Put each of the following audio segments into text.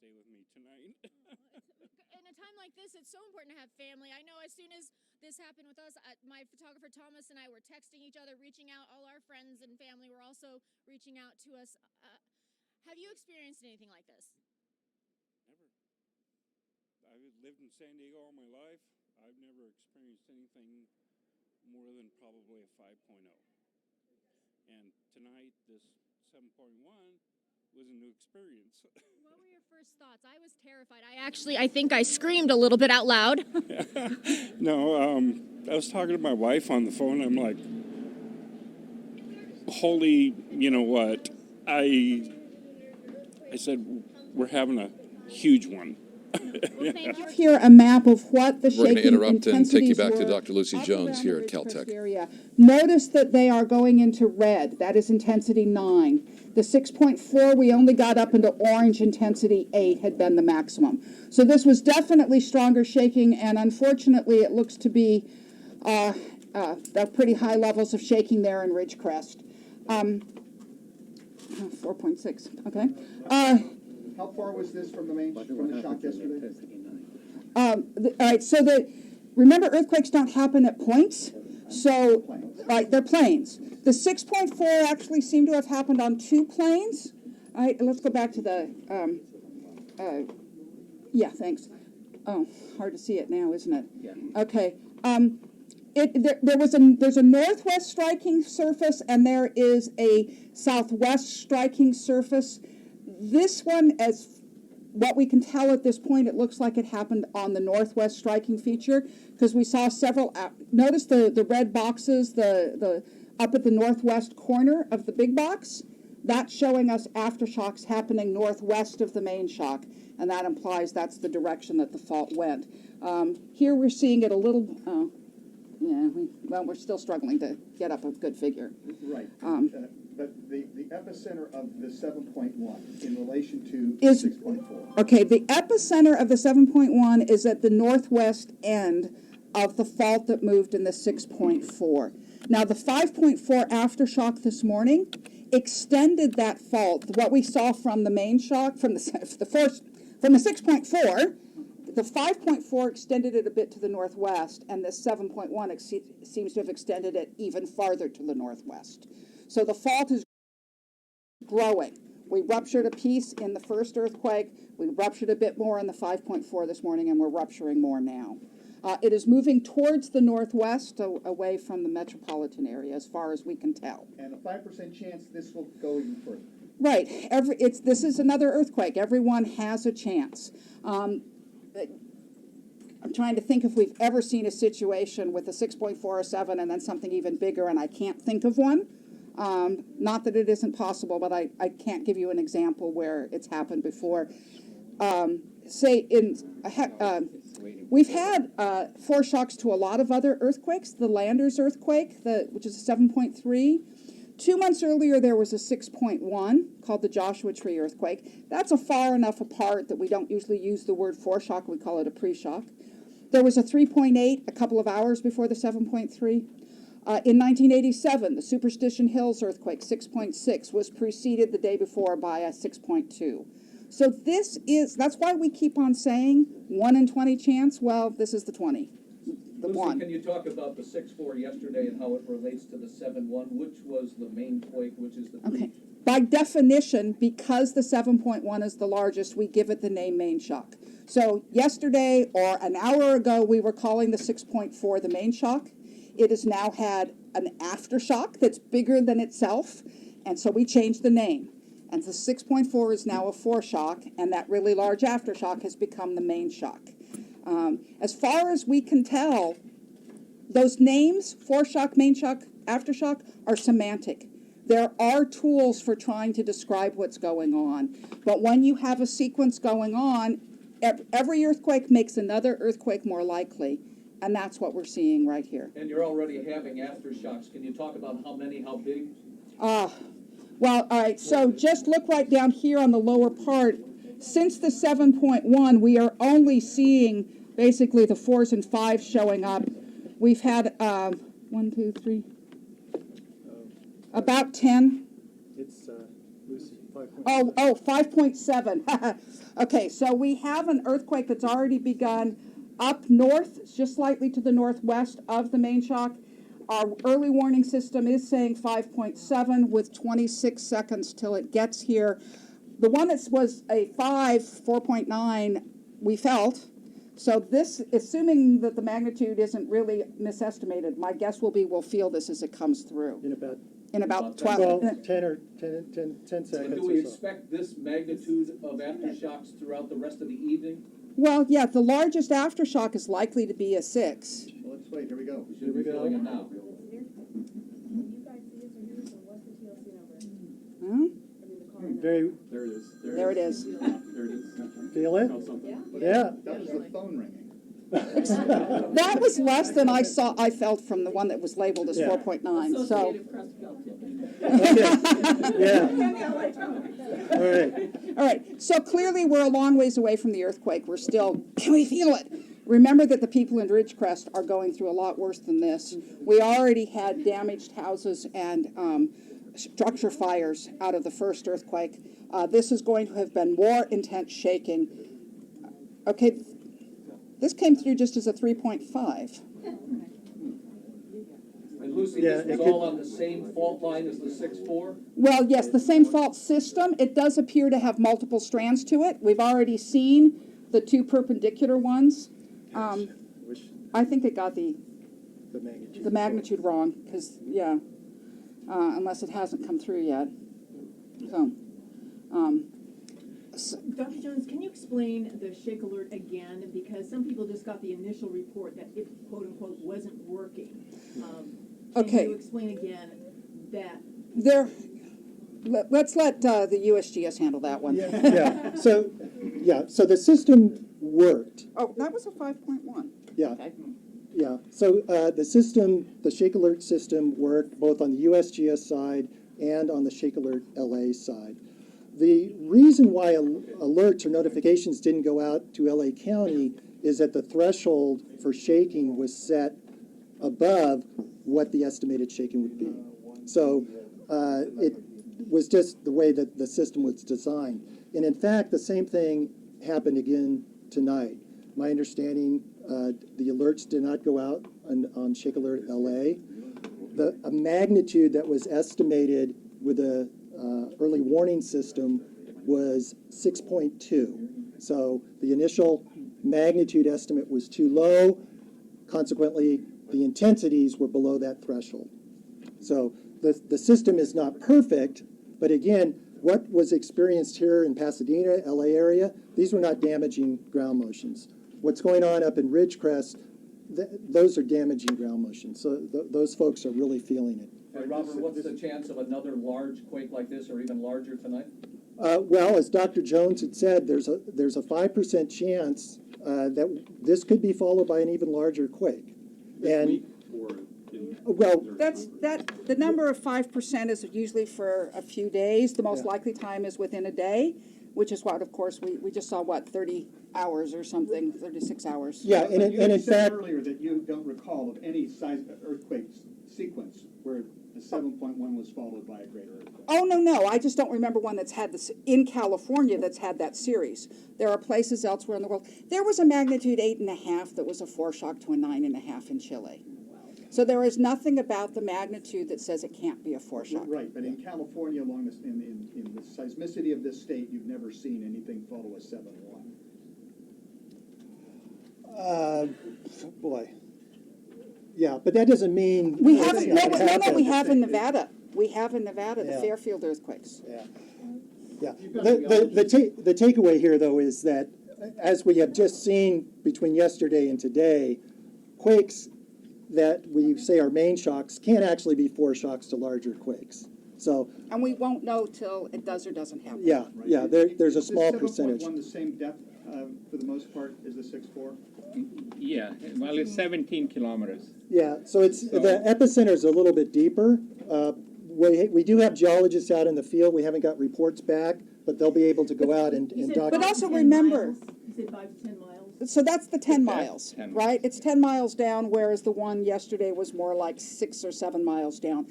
stay with me tonight. In a time like this, it's so important to have family. I know as soon as this happened with us, my photographer Thomas and I were texting each other, reaching out. All our friends and family were also reaching out to us. Have you experienced anything like this? Never. I've lived in San Diego all my life. I've never experienced anything more than probably a 5.0. And tonight, this 7.1 was a new experience. What were your first thoughts? I was terrified. I think I screamed a little bit out loud. No, I was talking to my wife on the phone. I'm like, holy, you know what? I said, we're having a huge one. Well, thank you. Here a map of what the We're going to shaking interrupt and take you intensities back to were Dr. Lucy up Jones around here the at Ridgecrest Caltech. area. Notice that they are going into red. That is intensity 9. The 6.4, we only got up into orange. Intensity 8 had been the maximum. So this was definitely stronger shaking, and unfortunately it looks to be the pretty high levels of shaking there in Ridgecrest. 4.6, okay. How far was this from the shock yesterday? All right, so remember, earthquakes don't happen at points. So, right, they're planes. The 6.4 actually seemed to have happened on 2 planes. All right, let's go back to the, yeah, thanks. Oh, hard to see it now, isn't it? Yeah. Okay. There's a northwest striking surface, and there is a southwest striking surface. This one, as what we can tell at this point, it looks like it happened on the northwest striking feature, because we saw several. Notice the red boxes, the up at the northwest corner of the big box. That's showing us aftershocks happening northwest of the main shock, and that implies that's the direction that the fault went. Here we're seeing it a little. We're still struggling to get up a good figure. Right. But the epicenter of the 7.1 in relation to Is 6.4. Okay, the epicenter of the 7.1 is at the northwest end of the fault that moved in the 6.4. Now, the 5.4 aftershock this morning extended that fault. What we saw from the main shock, from the 6.4, the 5.4 extended it a bit to the northwest, and the 7.1 seems to have extended it even farther to the northwest. So the fault is growing. We ruptured a piece in the first earthquake. We ruptured a bit more in the 5.4 this morning, and we're rupturing more now. It is moving towards the northwest, away from the metropolitan area, as far as we can tell. And a 5% chance this will go even further. Right. This is another earthquake. Everyone has a chance. I'm trying to think if we've ever seen a situation with a 6.4 or 7 and then something even bigger, and I can't think of one. Not that it isn't possible, but I can't give you an example where it's happened before. We've had foreshocks to a lot of other earthquakes. The Landers earthquake, which is a 7.3. 2 months earlier, there was a 6.1 called the Joshua Tree earthquake. That's a far enough apart that we don't usually use the word foreshock. We call it a pre-shock. There was a 3.8 a couple of hours before the 7.3. In 1987, the Superstition Hills earthquake, 6.6, was preceded the day before by a 6.2. So that's why we keep on saying 1 in 20 chance. Well, this is the 20. The Lucy, 1. can you talk about the 6.4 yesterday and how it relates to the 7.1? Which was the main quake, which is the Okay. By definition, because the 7.1 is the largest, we give it the name main shock. So yesterday or an hour ago, we were calling the 6.4 the main shock. It has now had an aftershock that's bigger than itself, and so we changed the name. And the 6.4 is now a foreshock, and that really large aftershock has become the main shock. As far as we can tell, those names, foreshock, main shock, aftershock, are semantic. There are tools for trying to describe what's going on. But when you have a sequence going on, every earthquake makes another earthquake more likely. And that's what we're seeing right here. And you're already having aftershocks. Can you talk about how many, how big? Well, all right. So just look right down here on the lower part. Since the 7.1, we are only seeing basically the 4s and 5s showing up. We've had 1, 2, 3, about 10. It's Lucy, 5 Oh, 5.7. Okay, so we have an earthquake that's already begun up north, just slightly to the northwest of the main shock. Our early warning system is saying 5.7 with 26 seconds till it gets here. The one that was a 4.9, we felt. So this, assuming that the magnitude isn't really misestimated, my guess will be we'll feel this as it comes through. In about 12. 10 seconds And do we or so. expect this magnitude of aftershocks throughout the rest of the evening? Well, yeah, the largest aftershock is likely to be a 6. Well, let's wait, here we go. We should be feeling it now. Hmm? Very, There it is. There it is. There it is. feel it? Felt something. Yeah. That was the phone ringing. That was less than I felt from the one that was labeled as Yeah. 4.9, so. Okay. Yeah. All right. All right, so clearly we're a long ways away from the earthquake. We're still, can we feel it? Remember that the people in Ridgecrest are going through a lot worse than this. We already had damaged houses and structure fires out of the first earthquake. This is going to have been more intense shaking. Okay, this came through just as a 3.5. And Lucy, Yeah, this was it could- all on the same fault line as the 6-4? Well, yes, the same fault system. It does appear to have multiple strands to it. We've already seen the 2 perpendicular ones. Which, I think it got the the magnitude. magnitude wrong, because, yeah, unless it hasn't come through yet. So, Dr. Jones, can you explain the shake alert again? Because some people just got the initial report that it, quote unquote, wasn't working. Okay. Can you explain again that? let's let the USGS handle that one. Yeah, so the system worked. Oh, that was a 5.1. Yeah. Okay. Yeah, so the Shake Alert system worked both on the USGS side and on the Shake Alert LA side. The reason why alerts or notifications didn't go out to LA County is that the threshold for shaking was set above what the estimated shaking would be. So it was just the way that the system was designed. And in fact, the same thing happened again tonight. My understanding, the alerts did not go out on Shake Alert LA. A magnitude that was estimated with a early warning system was 6.2. So the initial magnitude estimate was too low. Consequently, the intensities were below that threshold. So the system is not perfect, but again, what was experienced here in Pasadena, LA area, these were not damaging ground motions. What's going on up in Ridgecrest, those are damaging ground motions. So those folks are really feeling it. Hey, Robert, what's the chance of another large quake like this or even larger tonight? Well, as Dr. Jones had said, there's a 5% chance that this could be followed by an even larger quake. And well, The number of 5% is usually for a few days. The most likely time is within a day, which is what, of course, we just saw, 30 hours or something, 36 hours. yeah, But and you in had said fact, earlier that you don't recall of any size earthquake sequence where the 7.1 was followed by a greater earthquake. Oh, no, I just don't remember one that's had this, in California, that's had that series. There are places elsewhere in the world. There was a magnitude 8.5 that was a foreshock to a 9.5 in Chile. So there is nothing about the magnitude that says it can't be a foreshock. Right, but in California, along this, in the seismicity of this state, you've never seen anything follow a 7.1. boy. Yeah, but that doesn't mean. We it's haven't, not no, happened. we have in Nevada. We have in Nevada, the Yeah. Fairfield earthquakes. Yeah, yeah. The takeaway here, though, is that as we have just seen between yesterday and today, quakes that we say are main shocks can actually be foreshocks to larger quakes. So, And we won't know till it does or doesn't happen. yeah, yeah. There's a small percentage. Is 7.1 the same depth for the most part as the 6.4? Yeah, well, it's 17 kilometers. Yeah, so the epicenter is a little bit deeper. We do have geologists out in the field. We haven't got reports back, but they'll be able to go out and You said document. But also 5 to 10 remember- miles? You said 5 to 10 miles? So that's the 10 That's miles, 10 right? It's 10 miles down, whereas the one yesterday was more like 6 or 7 miles down.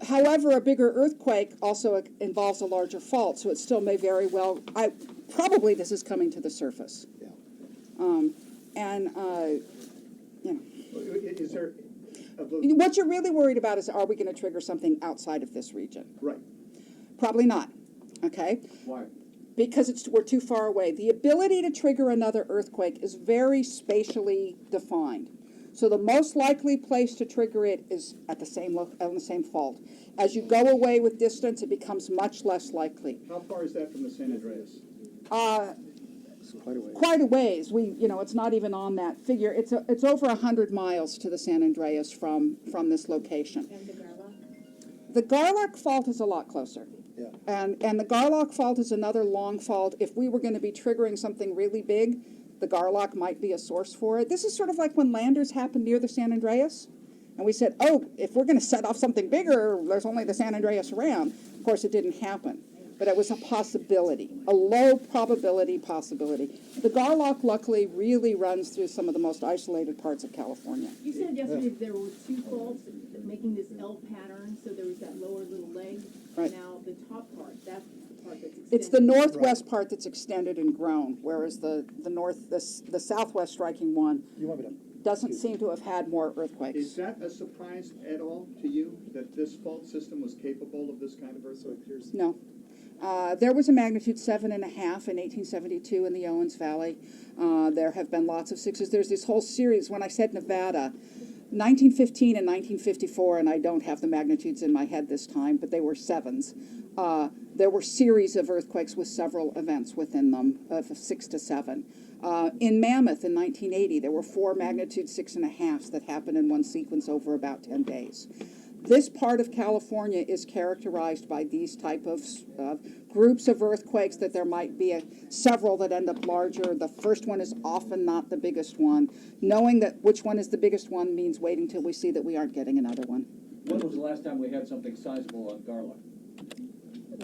However, a bigger earthquake also involves a larger fault, so it still may very well. Probably this is coming to the surface. Yeah. You know, Is there, what you're really worried about is, are we going to trigger something outside of this region? right, Probably not. Okay. Why? Because we're too far away. The ability to trigger another earthquake is very spatially defined. So the most likely place to trigger it is at the same on the same fault. As you go away with distance, it becomes much less likely. how far is that from the San Andreas? It's quite a way. Quite a ways. It's not even on that figure. It's over 100 miles to the San Andreas from this location. And the Garlock? The Garlock fault is a lot closer. Yeah. And the Garlock fault is another long fault. If we were going to be triggering something really big, the Garlock might be a source for it. This is sort of like when landers happened near the San Andreas. And we said, oh, if we're going to set off something bigger, there's only the San Andreas around. Of course, it didn't happen. But it was a possibility, a low probability possibility. The Garlock, luckily, really runs through some of the most isolated parts of California. You said yesterday that there were two faults making this L pattern, so there was that lower little leg. Right. Now, the top part, that's the part that's extended. It's the northwest part that's extended and grown, whereas the southwest striking one You want me to? doesn't seem to have had more earthquakes. Is that a surprise at all to you, that this fault system was capable of this kind of earthquake? No. There was a magnitude 7.5 in 1872 in the Owens Valley. There have been lots of 6s. There's this whole series. When I said Nevada, 1915 and 1954, and I don't have the magnitudes in my head this time, but they were 7s. There were series of earthquakes with several events within them of 6 to 7. In Mammoth in 1980, there were 4 magnitude 6.5s that happened in one sequence over about 10 days. This part of California is characterized by these type of groups of earthquakes, that there might be several that end up larger. The first one is often not the biggest one. Knowing that which one is the biggest one means waiting till we see that we aren't getting another one. When was the last time we had something sizable on Garlock?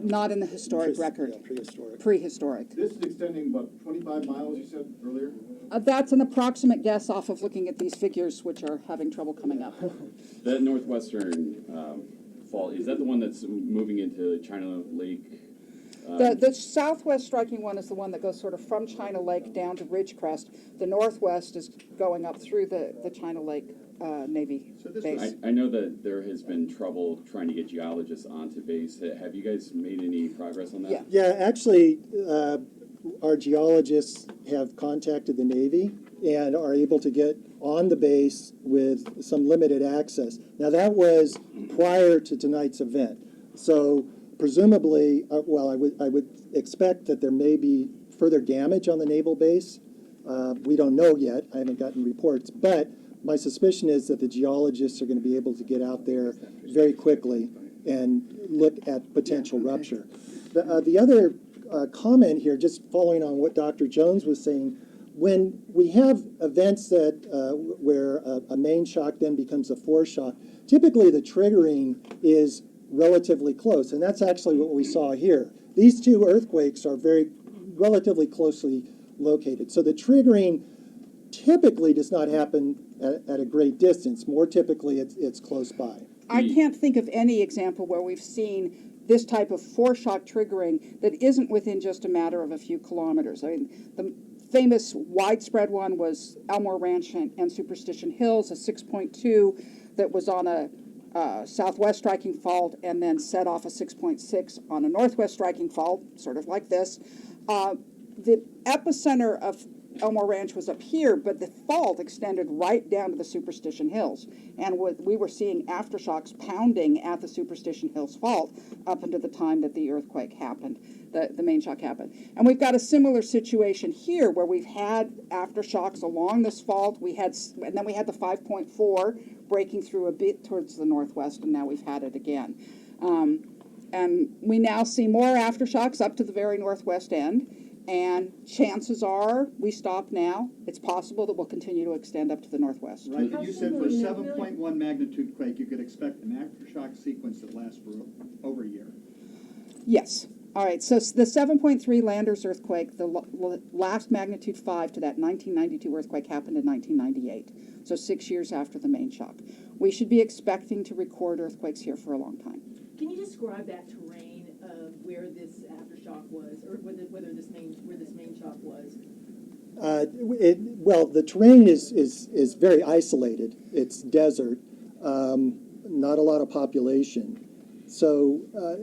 Not in the historic record. Yeah, prehistoric. Prehistoric. This is extending about 25 miles, you said earlier? That's an approximate guess off of looking at these figures, which are having trouble coming up. That northwestern fault, is that the one that's moving into China Lake? The southwest striking one is the one that goes sort of from China Lake down to Ridgecrest. The northwest is going up through the China Lake Navy So this base. I know that there has been trouble trying to get geologists onto base. Have you guys made any progress on that? Yeah. Yeah, actually, our geologists have contacted the Navy and are able to get on the base with some limited access. Now, that was prior to tonight's event. So presumably, I would expect that there may be further damage on the naval base. We don't know yet. I haven't gotten reports. But my suspicion is that the geologists are going to be able to get out there very quickly and look at potential rupture. The other comment here, just following on what Dr. Jones was saying, when we have events that where a main shock then becomes a foreshock, typically the triggering is relatively close, and that's actually what we saw here. These two earthquakes are relatively closely located, so the triggering typically does not happen at a great distance. More typically, it's close by. I can't think of any example where we've seen this type of foreshock triggering that isn't within just a matter of a few kilometers. I mean, the famous widespread one was Elmore Ranch and Superstition Hills, a 6.2 that was on a southwest striking fault and then set off a 6.6 on a northwest striking fault, sort of like this. The epicenter of Elmore Ranch was up here, but the fault extended right down to the Superstition Hills. And we were seeing aftershocks pounding at the Superstition Hills fault up until the time that the earthquake happened, the main shock happened. And we've got a similar situation here where we've had aftershocks along this fault. And then we had the 5.4 breaking through a bit towards the northwest, and now we've had it again. And we now see more aftershocks up to the very northwest end. And chances are we stop now. It's possible that we'll continue to extend up to the northwest. Right, but you said for a 7.1 magnitude quake, you could expect an aftershock sequence that lasts for over a year. Yes. All right, so the 7.3 Landers earthquake, the last magnitude 5 to that 1992 earthquake happened in 1998, so 6 years after the main shock. We should be expecting to record earthquakes here for a long time. Can you describe that terrain of where this aftershock was, or where this main shock was? Well, the terrain is very isolated. It's desert, not a lot of population. So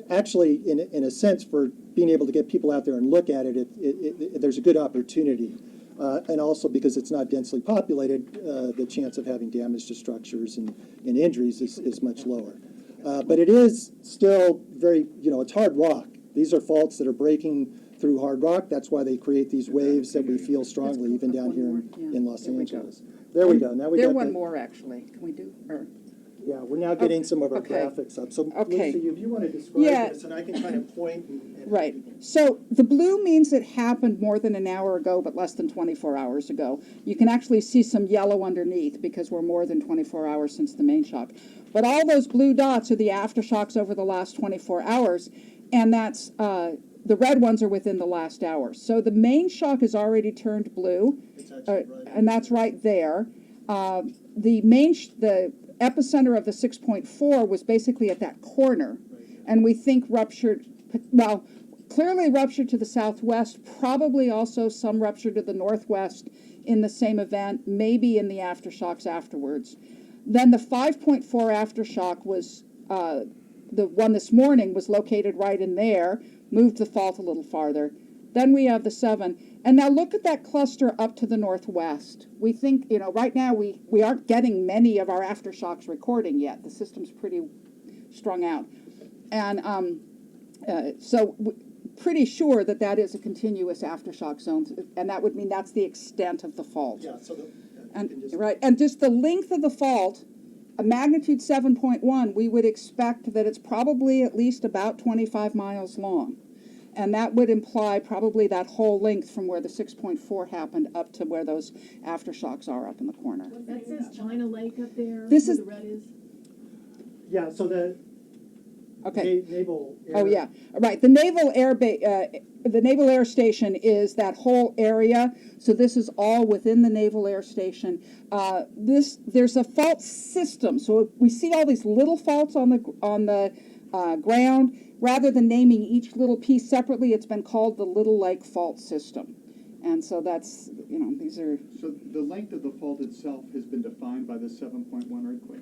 actually, in a sense, for being able to get people out there and look at it, there's a good opportunity. And also because it's not densely populated, the chance of having damage to structures and injuries is much lower. But it is still very, it's hard rock. These are faults that are breaking through hard rock. That's why they create these waves that we feel strongly even down here in Los Angeles. There we go. Now we got one more, actually. Can we do? Or? Yeah, we're now getting some of our graphics up. So, Lucy, if you want to describe this, and I can kind of point. Right. So the blue means it happened more than an hour ago, but less than 24 hours ago. You can actually see some yellow underneath because we're more than 24 hours since the main shock. But all those blue dots are the aftershocks over the last 24 hours, and that's the red ones are within the last hour. So the main shock has already turned blue, and that's right there. The epicenter of the 6.4 was basically at that corner, and we think ruptured, well, clearly ruptured to the southwest, probably also some rupture to the northwest in the same event, maybe in the aftershocks afterwards. Then the 5.4 aftershock was, the one this morning was located right in there, moved the fault a little farther. Then we have the 7. And now look at that cluster up to the northwest. We think, right now we aren't getting many of our aftershocks recording yet. The system's pretty strung out. And so pretty sure that is a continuous aftershock zone. And that would mean that's the extent of the fault. Yeah, so and just the length of the fault, a magnitude 7.1, we would expect that it's probably at least about 25 miles long. And that would imply probably that whole length from where the 6.4 happened up to where those aftershocks are up in the corner. That says China Lake up there. This where is the red is. Yeah. So the naval. Oh yeah, right. The naval the Naval Air Station is that whole area. So this is all within the Naval Air Station. There's a fault system. So we see all these little faults on the ground. Rather than naming each little piece separately, it's been called the Little Lake Fault System. And so that's, these are... So the length of the fault itself has been defined by the 7.1 earthquake?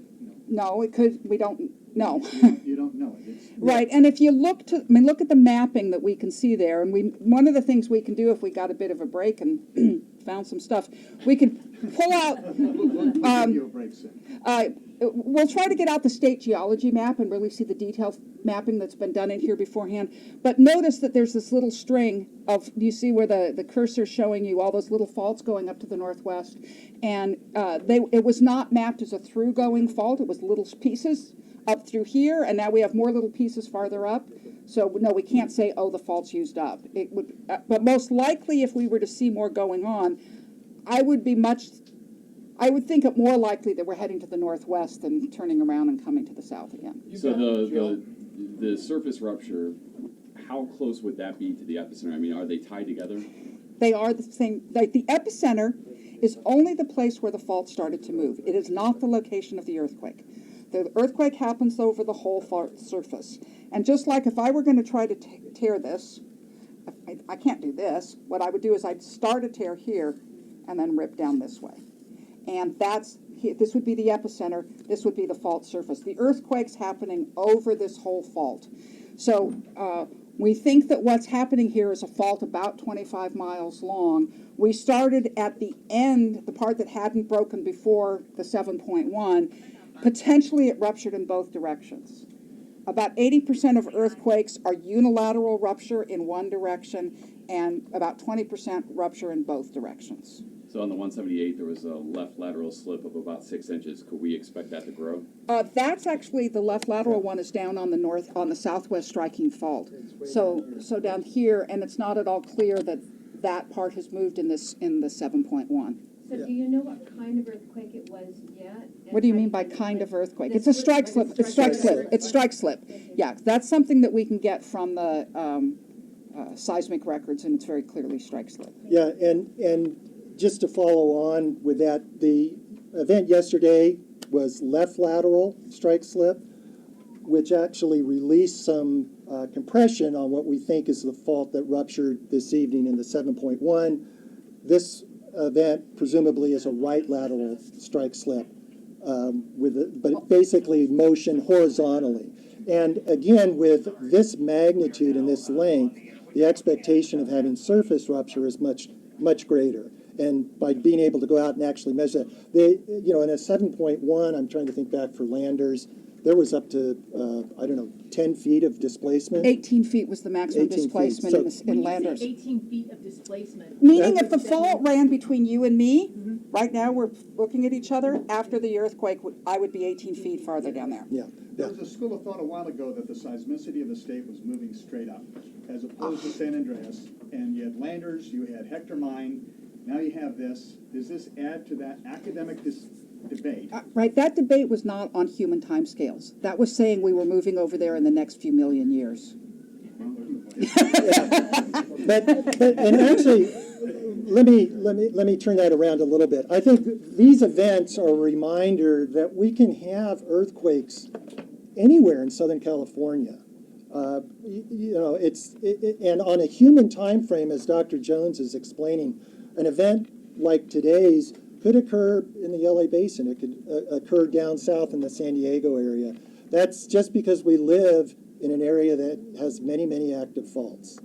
No, we don't know. You don't know it. Right, and if you look at the mapping that we can see there, and one of the things we can do if we got a bit of a break and found some stuff, we can pull out... We'll give you a break soon. We'll try to get out the state geology map and really see the detailed mapping that's been done in here beforehand. But notice that there's this little string of, do you see where the cursor's showing you all those little faults going up to the northwest? And it was not mapped as a through-going fault. It was little pieces up through here, and now we have more little pieces farther up. So, no, we can't say, the fault's used up. It would, but most likely, if we were to see more going on, I would think it more likely that we're heading to the northwest than turning around and coming to the south again. So the surface rupture, how close would that be to the epicenter? I mean, are they tied together? They are the same. The epicenter is only the place where the fault started to move. It is not the location of the earthquake. The earthquake happens over the whole fault surface. And just like if I were going to try to tear this, I can't do this. What I would do is I'd start a tear here and then rip down this way. And this would be the epicenter, this would be the fault surface. The earthquake's happening over this whole fault. So we think that what's happening here is a fault about 25 miles long. We started at the end, the part that hadn't broken before the 7.1. Potentially it ruptured in both directions. About 80% of earthquakes are unilateral rupture in one direction, and about 20% rupture in both directions. So on the 178, there was a left lateral slip of about 6 inches. Could we expect that to grow? That's actually, the left lateral one is down on the southwest striking fault. So down here, and it's not at all clear that part has moved in the 7.1. So do you know what kind of earthquake it was yet? What do you mean by kind of earthquake? It's a strike slip. It's strike slip. It's strike slip. Yeah, that's something that we can get from the seismic records, and it's very clearly strike slip. Yeah, and just to follow on with that, the event yesterday was left lateral strike slip, which actually released some compression on what we think is the fault that ruptured this evening in the 7.1. This event presumably is a right lateral strike slip, but basically motion horizontally. And again, with this magnitude and this length, the expectation of having surface rupture is much greater. And by being able to go out and actually measure that, in a 7.1, I'm trying to think back for landers, there was up to, 10 feet of displacement. 18 feet was the maximum 18 feet. displacement So- in When you say landers. 18 feet of displacement. Meaning if the fault ran between you and me, right now we're looking at each other, after the earthquake, I would be 18 feet farther down there. Yeah. There was a school of thought a while ago that the seismicity of the state was moving straight up, as opposed to San Andreas. And you had Landers, you had Hector Mine, now you have this. Does this add to that academic debate? Right, that debate was not on human timescales. That was saying we were moving over there in the next few million years. But and actually, let me turn that around a little bit. I think these events are a reminder that we can have earthquakes anywhere in Southern California. And on a human time frame, as Dr. Jones is explaining, an event like today's could occur in the LA Basin. It could occur down south in the San Diego area. That's just because we live in an area that has many, many active faults.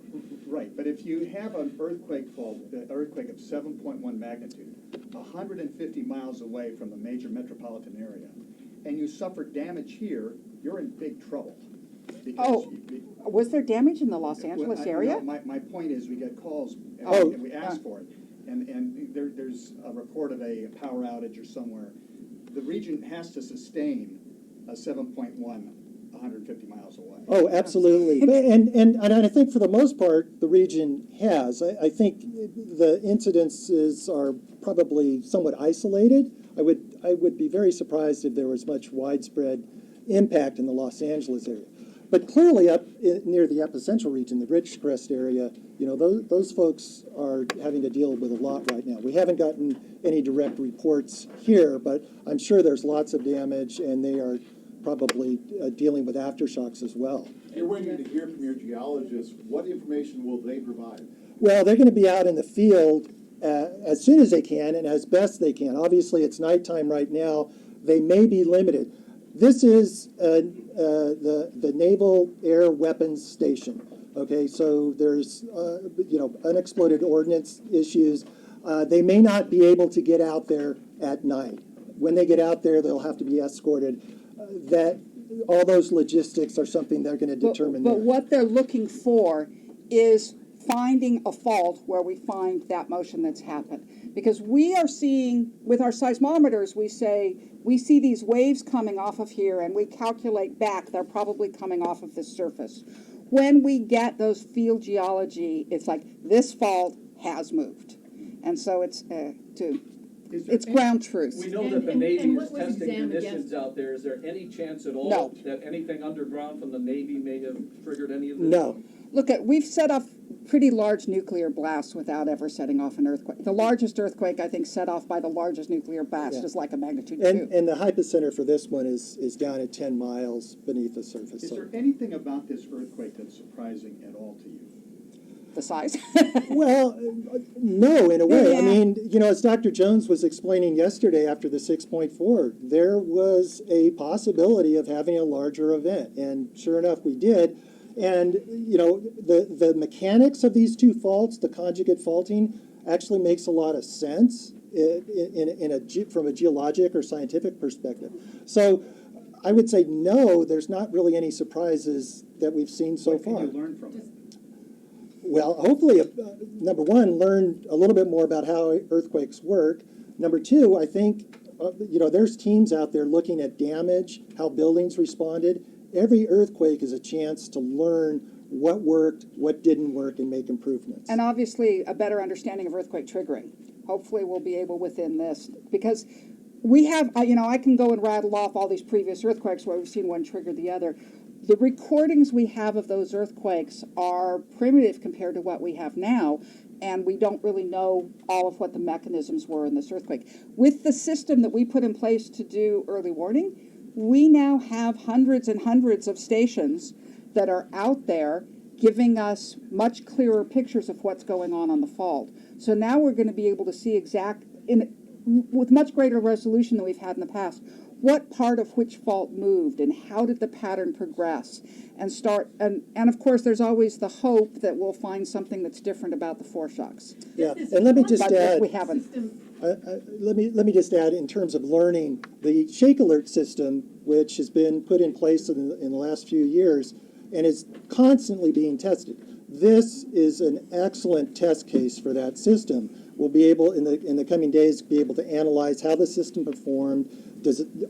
Right, but if you have an earthquake fault, an earthquake of 7.1 magnitude, 150 miles away from the major metropolitan area, and you suffer damage here, you're in big trouble. Oh, was there damage in the Los Angeles area? My point is, we get calls, and we ask for it, and there's a report of a power outage or somewhere. The region has to sustain a 7.1 150 miles away. Oh, absolutely. And I think for the most part, the region has. I think the incidences are probably somewhat isolated. I would be very surprised if there was much widespread impact in the Los Angeles area. But clearly up near the epicentral region, the Ridgecrest area, those folks are having to deal with a lot right now. We haven't gotten any direct reports here, but I'm sure there's lots of damage, and they are probably dealing with aftershocks as well. You're waiting to hear from your geologists. What information will they provide? Well, they're going to be out in the field as soon as they can and as best they can. Obviously, it's nighttime right now. They may be limited. This is the Naval Air Weapons Station. Okay, so there's unexploded ordnance issues. They may not be able to get out there at night. When they get out there, they'll have to be escorted. That all those logistics are something they're going to determine. But what they're looking for is finding a fault where we find that motion that's happened. Because we are seeing, with our seismometers, we see these waves coming off of here, and we calculate back, they're probably coming off of this surface. When we get those field geology, it's like, this fault has moved. And so it's ground truth. We know that the And Navy what is was testing examined conditions out there. Is there any chance at all No. that anything underground from the Navy may have triggered any of this? No. Look, we've set off pretty large nuclear blasts without ever setting off an earthquake. The largest earthquake, I think, set off by the largest nuclear blast is like a magnitude 2. And the hypocenter for this one is down at 10 miles beneath the surface. Is So- there anything about this earthquake that's surprising at all to you? The size. Well, no, in a way. Yeah. I mean, as Dr. Jones was explaining yesterday after the 6.4, there was a possibility of having a larger event. And sure enough, we did. And, the mechanics of these two faults, the conjugate faulting, actually makes a lot of sense from a geologic or scientific perspective. So I would say no, there's not really any surprises that we've seen so far. What can you learn from it? Well, hopefully, number one, learn a little bit more about how earthquakes work. Number two, I think, there's teams out there looking at damage, how buildings responded. Every earthquake is a chance to learn what worked, what didn't work, and make improvements. And obviously, a better understanding of earthquake triggering. Hopefully, we'll be able within this, because we have, I can go and rattle off all these previous earthquakes where we've seen one trigger the other. the recordings we have of those earthquakes are primitive compared to what we have now, and we don't really know all of what the mechanisms were in this earthquake. With the system that we put in place to do early warning, we now have hundreds and hundreds of stations that are out there giving us much clearer pictures of what's going on the fault. So now we're going to be able to see with much greater resolution than we've had in the past, what part of which fault moved and how did the pattern progress and of course there's always the hope that we'll find something that's different about the foreshocks. Yeah, and let me just add, we haven't. let me just add, in terms of learning, the Shake Alert system, which has been put in place in the last few years and is constantly being tested. This is an excellent test case for that system. We'll be able, in the coming days, be able to analyze how the system performed.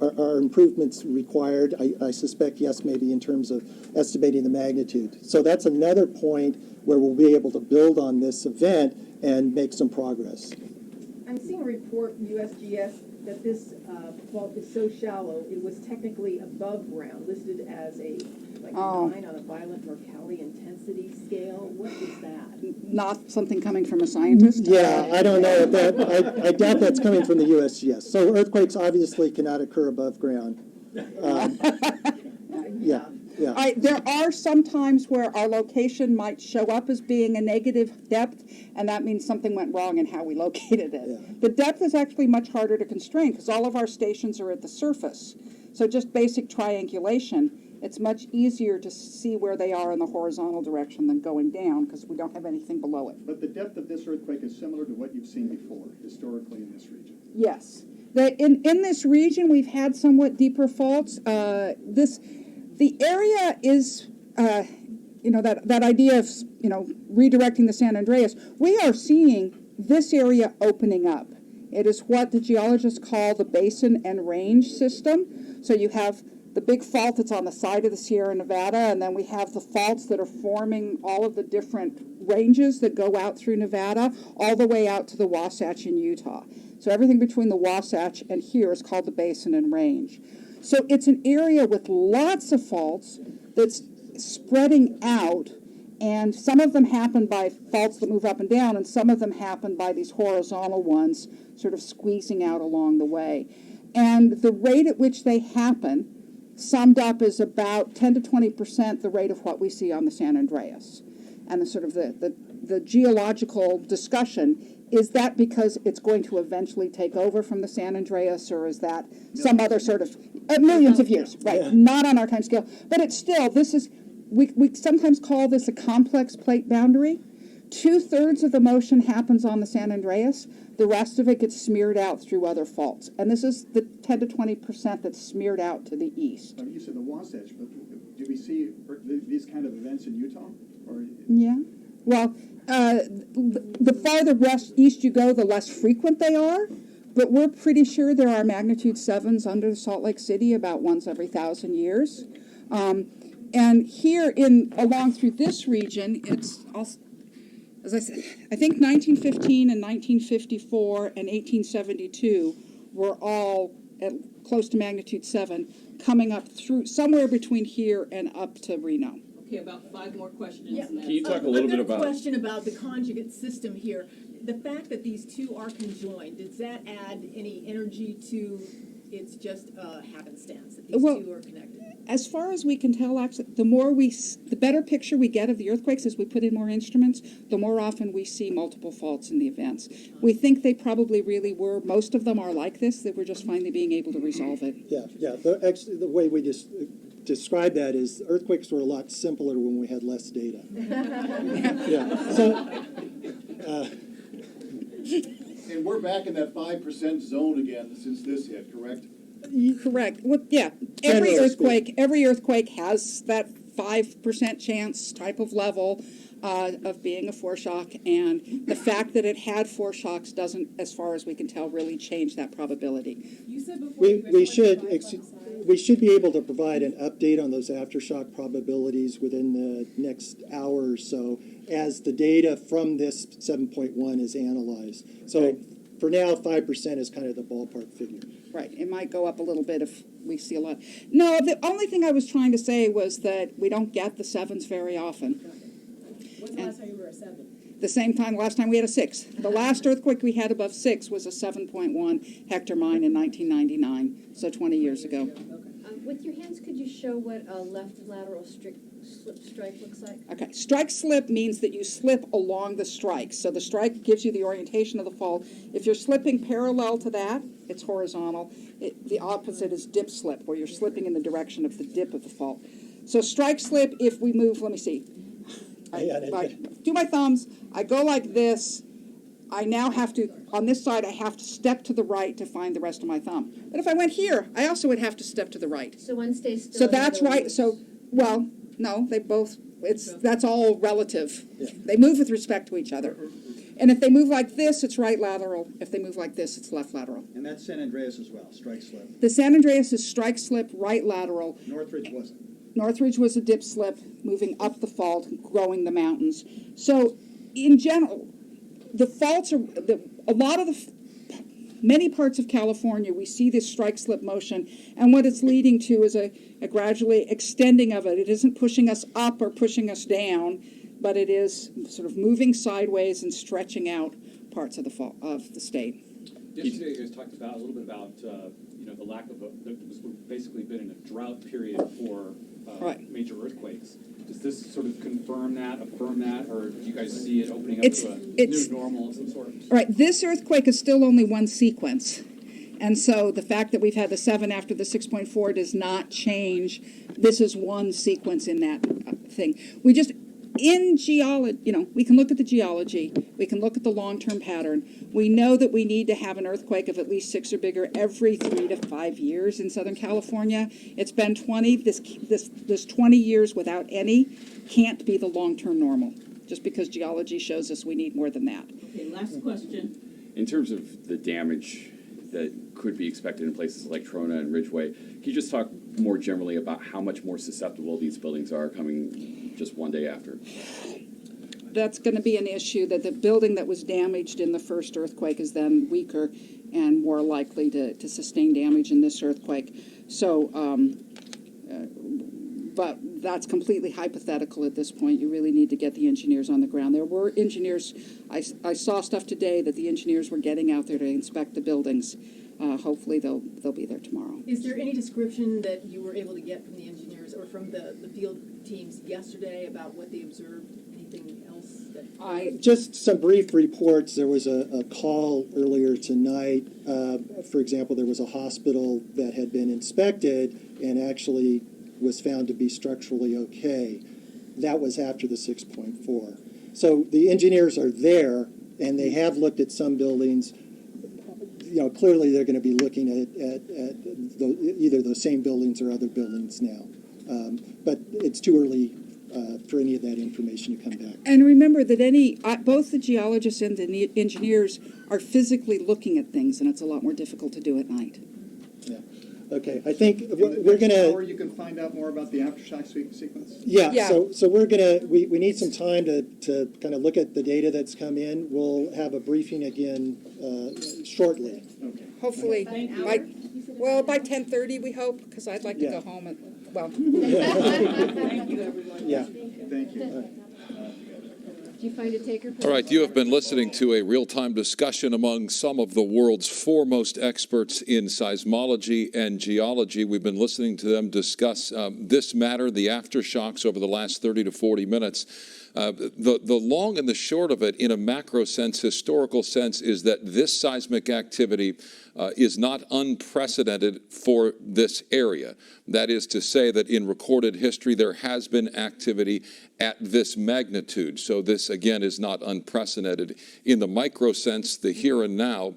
Are improvements required? I suspect yes, maybe in terms of estimating the magnitude. So that's another point where we'll be able to build on this event and make some progress. I'm seeing a report from USGS that this fault is so shallow, it was technically above ground, listed as a 9 on a violent locality intensity scale. What is that? Not something coming from a scientist? Yeah, I don't know if that, I doubt that's coming from the USGS. So earthquakes obviously cannot occur above ground. Yeah. There are some times where our location might show up as being a negative depth, and that means something went wrong in how we located it. Yeah. The depth is actually much harder to constrain because all of our stations are at the surface. So just basic triangulation, it's much easier to see where they are in the horizontal direction than going down because we don't have anything below it. But the depth of this earthquake is similar to what you've seen before, historically in this region. Yes. In this region, we've had somewhat deeper faults. The area is, that idea of, redirecting the San Andreas. We are seeing this area opening up. It is what the geologists call the basin and range system. So you have the big fault that's on the side of the Sierra Nevada, and then we have the faults that are forming all of the different ranges that go out through Nevada, all the way out to the Wasatch in Utah. So everything between the Wasatch and here is called the basin and range. So it's an area with lots of faults that's spreading out, and some of them happen by faults that move up and down, and some of them happen by these horizontal ones sort of squeezing out along the way. And the rate at which they happen, summed up, is about 10 to 20% the rate of what we see on the San Andreas. And the sort of the geological discussion, is that because it's going to eventually take over from the San Andreas, or is that some other sort of millions of years, right? Yeah. Not on our time scale, but it's still, we sometimes call this a complex plate boundary. 2/3 of the motion happens on the San Andreas. The rest of it gets smeared out through other faults. And this is the 10 to 20% that's smeared out to the east. You said the Wasatch, but do we see these kind of events in Utah? Or? Yeah. Well, the farther east you go, the less frequent they are. But we're pretty sure there are magnitude 7s under Salt Lake City about once every 1,000 years. And here along through this region, it's also, as I said, I think 1915 and 1954 and 1872 were all at close to magnitude 7, coming up through somewhere between here and up to Reno. Okay, about 5 more questions. Yeah. Can you talk a little bit about... I've got a question about the conjugate system here. The fact that these two are conjoined, does that add any energy to it's just happenstance that these two are connected? As far as we can tell, actually, the better picture we get of the earthquakes as we put in more instruments, the more often we see multiple faults in the events. We think they probably really were. Most of them are like this, that we're just finally being able to resolve it. Yeah. The way we just describe that is earthquakes were a lot simpler when we had less data. Yeah. So. And we're back in that 5% zone again since this hit, correct? Correct. Well, yeah. Every earthquake has that 5% chance type of level of being a foreshock, and the fact that it had foreshocks doesn't, as far as we can tell, really change that probability. You said before we should be able to provide an update on those aftershock probabilities within the next hour or so as the data from this 7.1 is analyzed. So for now, 5% is kind of the ballpark figure. Right, it might go up a little bit if we see a lot. No, the only thing I was trying to say was that we don't get the 7s very often. When's the last time you were a 7? The same time, last time we had a 6. The last earthquake we had above 6 was a 7.1 Hector mine in 1999, so 20 years ago. With your hands, could you show what a left lateral slip strike looks like? Okay, strike slip means that you slip along the strike. So the strike gives you the orientation of the fault. If you're slipping parallel to that, it's horizontal. The opposite is dip slip, where you're slipping in the direction of the dip of the fault. So strike slip, if we move, let me see. I do my thumbs, I go like this. I now have to, on this side, I have to step to the right to find the rest of my thumb. But if I went here, I also would have to step to the right. So one stays still. So that's right. So, well, no, they both, that's all relative. Yeah. They move with respect to each other. And if they move like this, it's right lateral. If they move like this, it's left lateral. And that's San Andreas as well, strike slip. The San Andreas is strike slip, right lateral. Northridge wasn't. Northridge was a dip slip, moving up the fault, growing the mountains. So, in general, the faults are, many parts of California, we see this strike slip motion, and what it's leading to is a gradually extending of it. It isn't pushing us up or pushing us down, but it is sort of moving sideways and stretching out parts of the state. Yesterday, you guys talked about a little bit about the lack of we've basically been in a drought period for major earthquakes. Does this sort of confirm that, affirm that, or do you guys see it opening up to a new normal of some sort? Right, this earthquake is still only one sequence. And so the fact that we've had the 7 after the 6.4 does not change. This is one sequence in that thing. We just, in geology, we can look at the geology, we can look at the long-term pattern. We know that we need to have an earthquake of at least 6 or bigger every 3 to 5 years in Southern California. It's been 20. This 20 years without any can't be the long-term normal, just because geology shows us we need more than that. Okay, last question. In terms of the damage that could be expected in places like Trona and Ridgeway, can you just talk more generally about how much more susceptible these buildings are coming just one day after? That's going to be an issue, that the building that was damaged in the first earthquake is then weaker and more likely to sustain damage in this earthquake. So, but that's completely hypothetical at this point. You really need to get the engineers on the ground. There were engineers, I saw stuff today that the engineers were getting out there to inspect the buildings. Hopefully they'll be there tomorrow. Is there any description that you were able to get from the engineers or from the field teams yesterday about what they observed? Anything else? Just some brief reports. There was a call earlier tonight. For example, there was a hospital that had been inspected and actually was found to be structurally okay. That was after the 6.4. So the engineers are there, and they have looked at some buildings. Clearly they're going to be looking at either those same buildings or other buildings now. But it's too early for any of that information to come back. And remember that both the geologists and the engineers are physically looking at things, and it's a lot more difficult to do at night. Yeah. Okay. I think we're going to. Or you can find out more about the aftershock sequence. Yeah. So we're going to. We need some time to kind of look at the data that's come in. We'll have a briefing again shortly. Okay. Hopefully by 10:30 we hope, because I'd like to go home at. Well. Thank you, everyone. Yeah. Thank you. Did you find a taker? All right, you have been listening to a real-time discussion among some of the world's foremost experts in seismology and geology. We've been listening to them discuss this matter, the aftershocks, over the last 30 to 40 minutes. The long and the short of it, in a macro sense, historical sense, is that this seismic activity is not unprecedented for this area. That is to say that in recorded history, there has been activity at this magnitude. So this, again, is not unprecedented. In the micro sense, the here and now,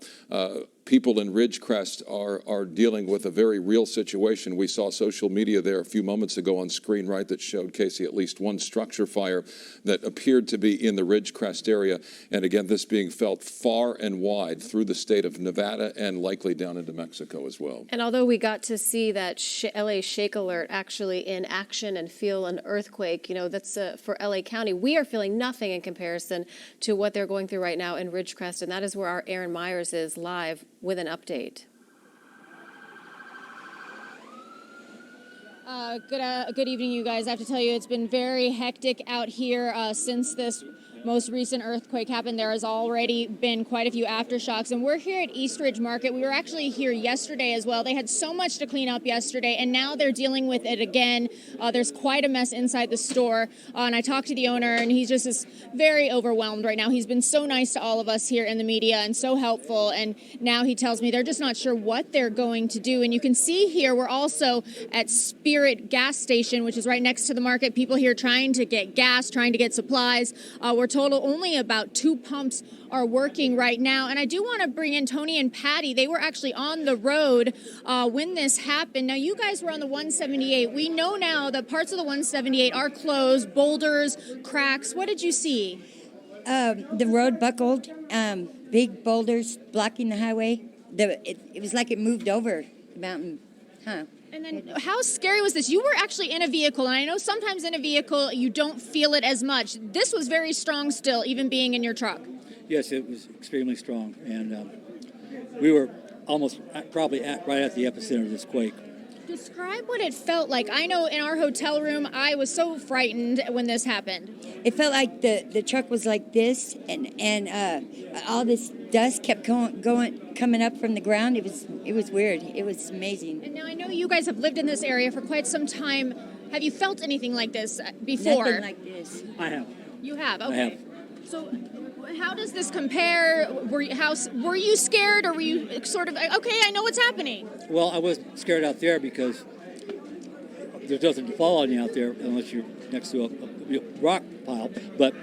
people in Ridgecrest are dealing with a very real situation. We saw social media there a few moments ago on screen, right, that showed, Casey, at least one structure fire that appeared to be in the Ridgecrest area. And again, this being felt far and wide through the state of Nevada and likely down into Mexico as well. And although we got to see that LA Shake Alert actually in action and feel an earthquake, that's for LA County, we are feeling nothing in comparison to what they're going through right now in Ridgecrest. And that is where our Aaron Myers is live with an update. Good evening, you guys. I have to tell you, it's been very hectic out here since this most recent earthquake happened. There has already been quite a few aftershocks, and we're here at Eastridge Market. We were actually here yesterday as well. They had so much to clean up yesterday, and now they're dealing with it again. There's quite a mess inside the store, and I talked to the owner, and he just is very overwhelmed right now. He's been so nice to all of us here in the media and so helpful, and now he tells me they're just not sure what they're going to do. And you can see here, we're also at Spirit gas station, which is right next to the market. People here trying to get gas, trying to get supplies. We're told only about 2 pumps are working right now. And I do want to bring in Tony and Patty. They were actually on the road when this happened. Now, you guys were on the 178. We know now that parts of the 178 are closed, boulders, cracks. What did you see? The road buckled, big boulders blocking the highway. It was like it moved over the mountain. Huh. And then how scary was this? You were actually in a vehicle, and I know sometimes in a vehicle you don't feel it as much. This was very strong still, even being in your truck. Yes, it was extremely strong, and we were almost probably right at the epicenter of this quake. Describe what it felt like. I know in our hotel room, I was so frightened when this happened. It felt like the truck was like this, and all this dust kept coming up from the ground. It was weird. It was amazing. And now I know you guys have lived in this area for quite some time. Have you felt anything like this before? Nothing like this. I have. You have? Okay. I have. So how does this compare? Were you scared, or were you sort of, okay, I know what's happening? Well, I was scared out there because there's nothing to fall on you out there unless you're next to a rock pile. But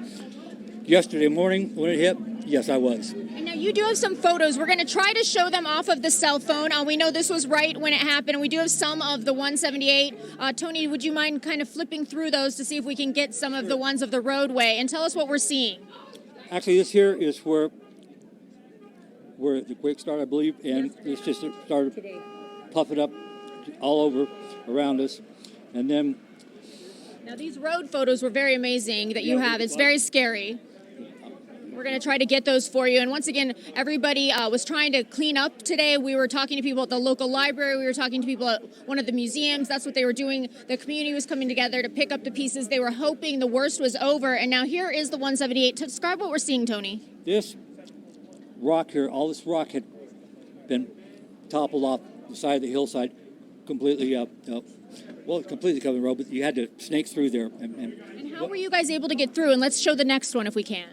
yesterday morning when it hit, yes, I was. And now you do have some photos. We're going to try to show them off of the cell phone. We know this was right when it happened, and we do have some of the 178. Tony, would you mind kind of flipping through those to see if we can get some of the ones of the roadway, and tell us what we're seeing? Actually, this here is where the quake started, I believe, and it's just started puffing up all over around us. And then... Now, these road photos were very amazing that you have. It's very scary. We're going to try to get those for you. And once again, everybody was trying to clean up today. We were talking to people at the local library. We were talking to people at one of the museums. That's what they were doing. The community was coming together to pick up the pieces. They were hoping the worst was over. And now here is the 178. Describe what we're seeing, Tony. This rock here, all this rock had been toppled off the side of the hillside, completely completely covered the road, but you had to snake through there. And how were you guys able to get through? And let's show the next one if we can.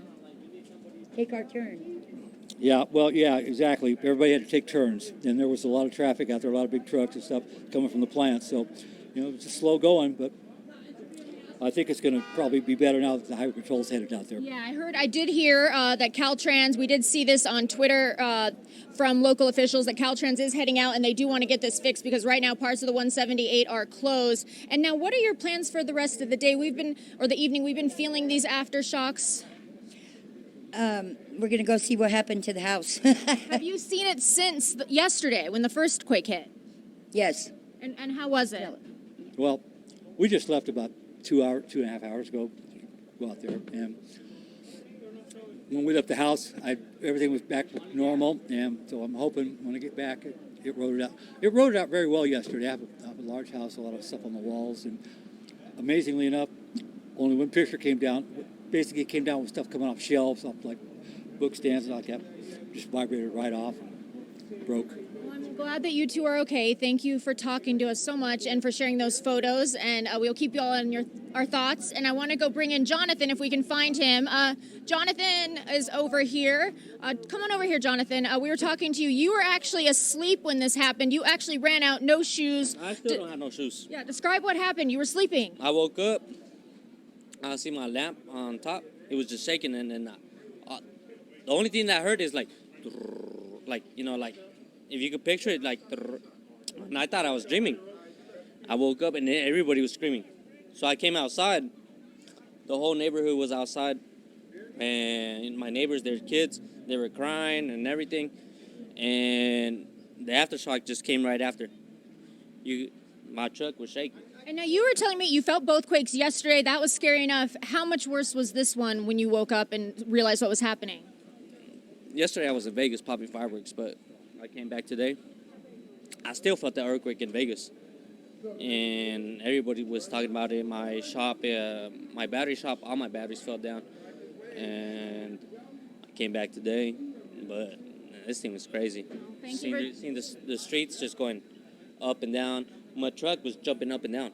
Take our turn. Yeah, exactly. Everybody had to take turns, and there was a lot of traffic out there, a lot of big trucks and stuff coming from the plant. So, it's just slow going, but I think it's going to probably be better now that the highway patrol's headed out there. Yeah, I did hear that Caltrans, we did see this on Twitter from local officials, that Caltrans is heading out and they do want to get this fixed because right now parts of the 178 are closed. And now what are your plans for the rest of the day? The evening, we've been feeling these aftershocks. We're going to go see what happened to the house. Have you seen it since yesterday when the first quake hit? Yes. And how was it? Well, we just left about 2.5 hours ago to go out there. And when we left the house, everything was back to normal. And so I'm hoping when I get back, it rode it out. It rode it out very well yesterday. I have a large house, a lot of stuff on the walls. And amazingly enough, only one picture came down. Basically, it came down with stuff coming off shelves, off like book stands and like that. Just vibrated right off and broke. Well, I'm glad that you two are okay. Thank you for talking to us so much and for sharing those photos. And we'll keep you all in our thoughts. And I want to go bring in Jonathan if we can find him. Jonathan is over here. Come on over here, Jonathan. We were talking to you. You were actually asleep when this happened. You actually ran out, no shoes. I still don't have no shoes. Yeah, describe what happened. You were sleeping. I woke up. I see my lamp on top. It was just shaking, and then the only thing that I heard is like if you could picture it, like, and I thought I was dreaming. I woke up and everybody was screaming. So I came outside. The whole neighborhood was outside. And my neighbors, their kids, they were crying and everything. And the aftershock just came right after. My truck was shaking. And now you were telling me you felt both quakes yesterday. That was scary enough. How much worse was this one when you woke up and realized what was happening? Yesterday I was in Vegas popping fireworks, but I came back today. I still felt the earthquake in Vegas. And everybody was talking about it in my shop, my battery shop. All my batteries fell down. And I came back today, but this thing was crazy. Seeing the streets just going up and down. My truck was jumping up and down.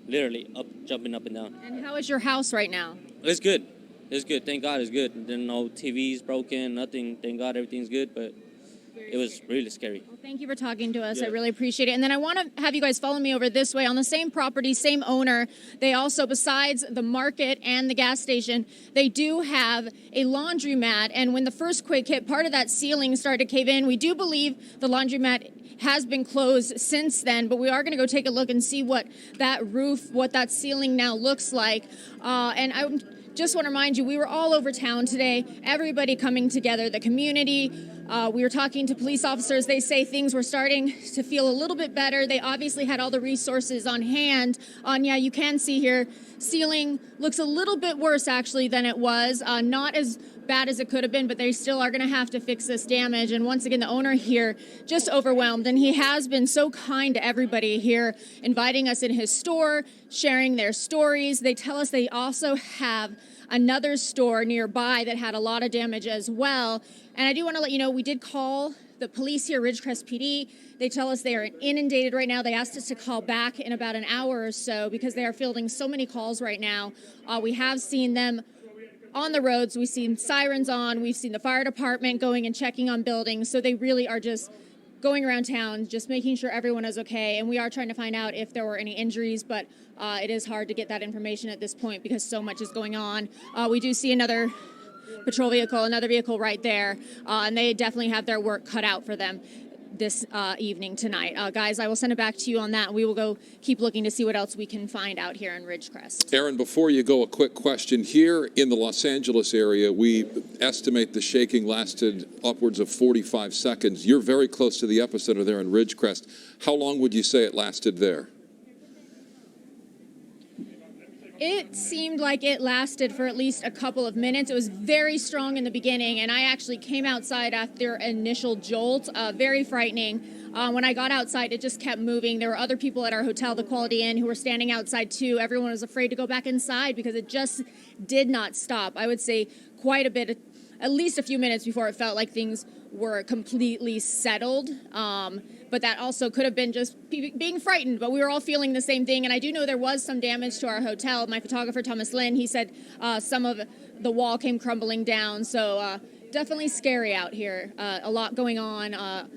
Literally jumping up and down. And how is your house right now? It's good. It's good. Thank God it's good. There's no TVs broken, nothing. Thank God everything's good, but it was really scary. Well, thank you for talking to us. Yeah. I really appreciate it. And then I want to have you guys follow me over this way. On the same property, same owner, they also, besides the market and the gas station, they do have a laundromat. And when the first quake hit, part of that ceiling started to cave in. We do believe the laundromat has been closed since then, but we are going to go take a look and see what that roof, what that ceiling now looks like. And I just want to remind you, we were all over town today, everybody coming together, the community. We were talking to police officers. They say things were starting to feel a little bit better. They obviously had all the resources on hand. Yeah, you can see here, ceiling looks a little bit worse actually than it was. Not as bad as it could have been, but they still are going to have to fix this damage. And once again, the owner here just overwhelmed, and he has been so kind to everybody here, inviting us in his store, sharing their stories. They tell us they also have another store nearby that had a lot of damage as well. And I do want to let you know, we did call the police here, Ridgecrest PD. They tell us they are inundated right now. They asked us to call back in about an hour or so because they are fielding so many calls right now. We have seen them on the roads. We've seen sirens on. We've seen the fire department going and checking on buildings. So they really are just going around town, just making sure everyone is okay. And we are trying to find out if there were any injuries, but it is hard to get that information at this point because so much is going on. We do see another patrol vehicle, another vehicle right there, and they definitely have their work cut out for them this evening tonight. Guys, I will send it back to you on that. We will go keep looking to see what else we can find out here in Ridgecrest. Aaron, before you go, a quick question. Here in the Los Angeles area, we estimate the shaking lasted upwards of 45 seconds. You're very close to the epicenter there in Ridgecrest. How long would you say it lasted there? It seemed like it lasted for at least a couple of minutes. It was very strong in the beginning, and I actually came outside after initial jolt, very frightening. When I got outside, it just kept moving. There were other people at our hotel, the Quality Inn, who were standing outside too. Everyone was afraid to go back inside because it just did not stop. I would say quite a bit, at least a few minutes before it felt like things were completely settled. But that also could have been just being frightened, but we were all feeling the same thing. And I do know there was some damage to our hotel. My photographer, Thomas Lynn, he said some of the wall came crumbling down. So definitely scary out here. A lot going on.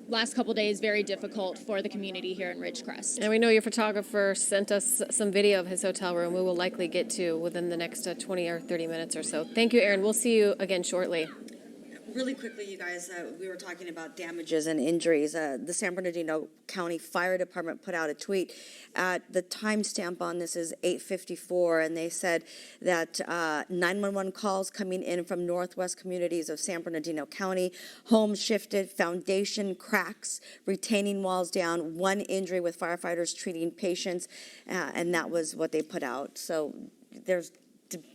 Last couple days, very difficult for the community here in Ridgecrest. And we know your photographer sent us some video of his hotel room we will likely get to within the next 20 or 30 minutes or so. Thank you, Aaron. We'll see you again shortly. Really quickly, you guys, we were talking about damages and injuries. The San Bernardino County Fire Department put out a tweet. The timestamp on this is 8:54, and they said that 911 calls coming in from northwest communities of San Bernardino County, homes shifted, foundation cracks, retaining walls down, one injury with firefighters treating patients, and that was what they put out. So there's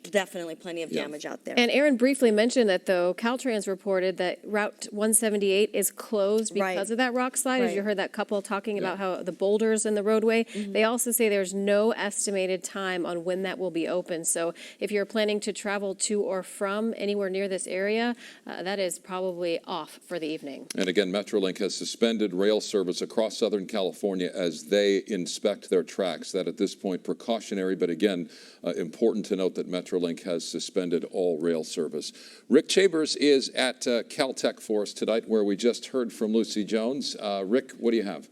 definitely plenty of damage out there. And Aaron briefly mentioned that, though, Caltrans reported that Route 178 is closed because of that rock slide, as you heard that couple talking about how the boulders in the roadway. They also say there's no estimated time on when that will be open. So if you're planning to travel to or from anywhere near this area, that is probably off for the evening. And again, Metrolink has suspended rail service across Southern California as they inspect their tracks. That at this point precautionary, but again, important to note that Metrolink has suspended all rail service. Rick Chambers is at Caltech for us tonight, where we just heard from Lucy Jones. Rick, what do you have?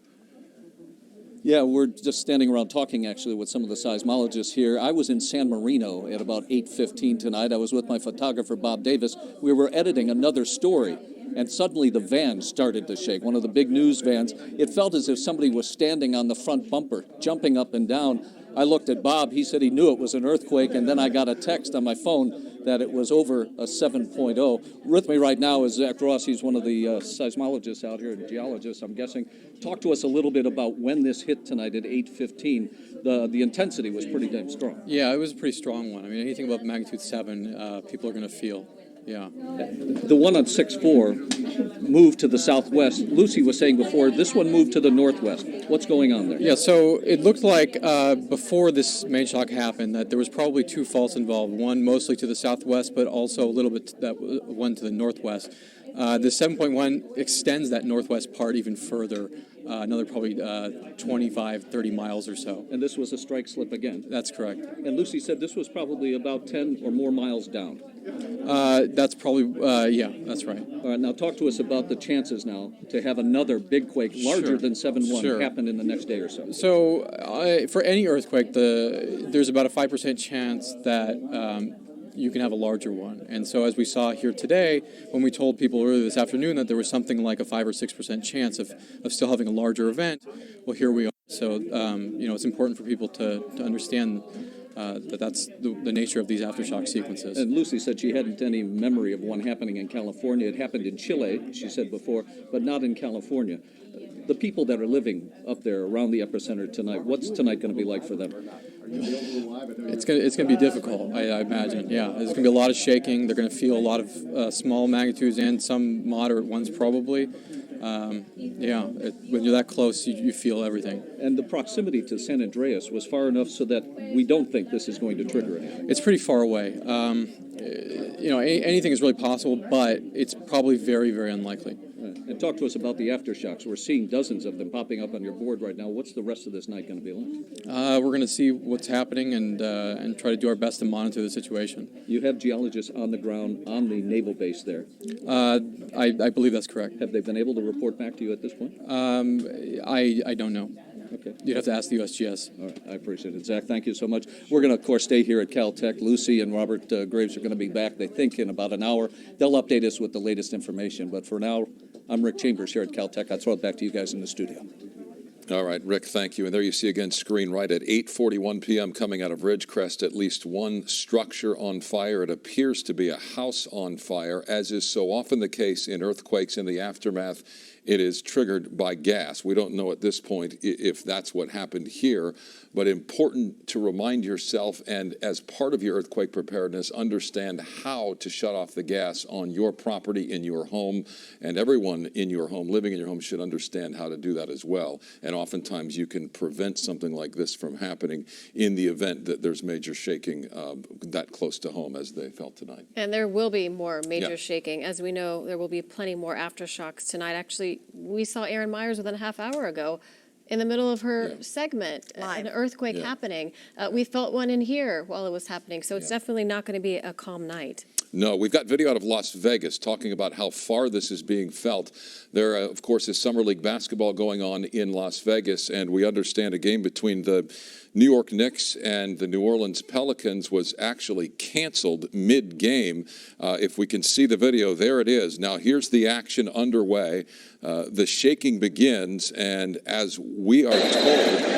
Yeah, we're just standing around talking, actually, with some of the seismologists here. I was in San Marino at about 8:15 tonight. I was with my photographer, Bob Davis. We were editing another story and suddenly the van started to shake, one of the big news vans. It felt as if somebody was standing on the front bumper, jumping up and down. I looked at Bob. He said he knew it was an earthquake, and then I got a text on my phone that it was over a 7.0. With me right now is Zach Ross. He's one of the seismologists out here, and geologists, I'm guessing. Talk to us a little bit about when this hit tonight at 8:15. The intensity was pretty damn strong. Yeah, it was a pretty strong one. I mean, anything above magnitude 7, people are going to feel. Yeah. The one on 6.4 moved to the southwest. Lucy was saying before, this one moved to the northwest. What's going on there? Yeah, so it looked like before this main shock happened that there was probably 2 faults involved. One mostly to the southwest, but also a little bit one to the northwest. The 7.1 extends that northwest part even further, another probably 25, 30 miles or so. And this was a strike slip again? That's correct. And Lucy said this was probably about 10 or more miles down. That's probably, yeah, that's right. All right, now talk to us about the chances now to have another big quake larger than 7.1 happen in the next day or so. So for any earthquake, there's about a 5% chance that you can have a larger one. And so as we saw here today, when we told people earlier this afternoon that there was something like a 5 or 6% chance of still having a larger event, well, here we are. So, it's important for people to understand that's the nature of these aftershock sequences. And Lucy said she hadn't any memory of one happening in California. It happened in Chile, she said before, but not in California. The people that are living up there around the epicenter tonight, what's tonight going to be like for them? It's gonna be difficult, I imagine. Yeah, there's gonna be a lot of shaking. They're gonna feel a lot of small magnitudes and some moderate ones probably. When you're that close, you feel everything. And the proximity to San Andreas was far enough so that we don't think this is going to trigger anything. It's pretty far away. Anything is really possible, but it's probably very, very unlikely. And talk to us about the aftershocks. We're seeing dozens of them popping up on your board right now. What's the rest of this night going to be like? We're going to see what's happening and try to do our best to monitor the situation. You have geologists on the ground on the naval base there. I believe that's correct. Have they been able to report back to you at this point? I don't know. Okay. You'd have to ask the USGS. All right, I appreciate it. Zach, thank you so much. We're going to, of course, stay here at Caltech. Lucy and Robert Graves are going to be back, they think, in about an hour. They'll update us with the latest information. But for now, I'm Rick Chambers here at Caltech. I'll throw it back to you guys in the studio. All right, Rick, thank you. And there you see again, screen right at 8:41 p.m. coming out of Ridgecrest, at least one structure on fire. It appears to be a house on fire, as is so often the case in earthquakes in the aftermath. It is triggered by gas. We don't know at this point if that's what happened here, but important to remind yourself and as part of your earthquake preparedness, understand how to shut off the gas on your property, in your home, and everyone in your home, living in your home, should understand how to do that as well. And oftentimes you can prevent something like this from happening in the event that there's major shaking that close to home as they felt tonight. And there will be more major shaking. As we know, there will be plenty more aftershocks tonight. Actually, we saw Erin Myers within a half hour ago in the middle of her segment, an earthquake happening. We felt one in here while it was happening, so it's definitely not going to be a calm night. No, we've got video out of Las Vegas talking about how far this is being felt. There, of course, is Summer League basketball going on in Las Vegas, and we understand a game between the New York Knicks and the New Orleans Pelicans was actually canceled mid-game. If we can see the video, there it is. Now, here's the action underway. The shaking begins, and as we are told,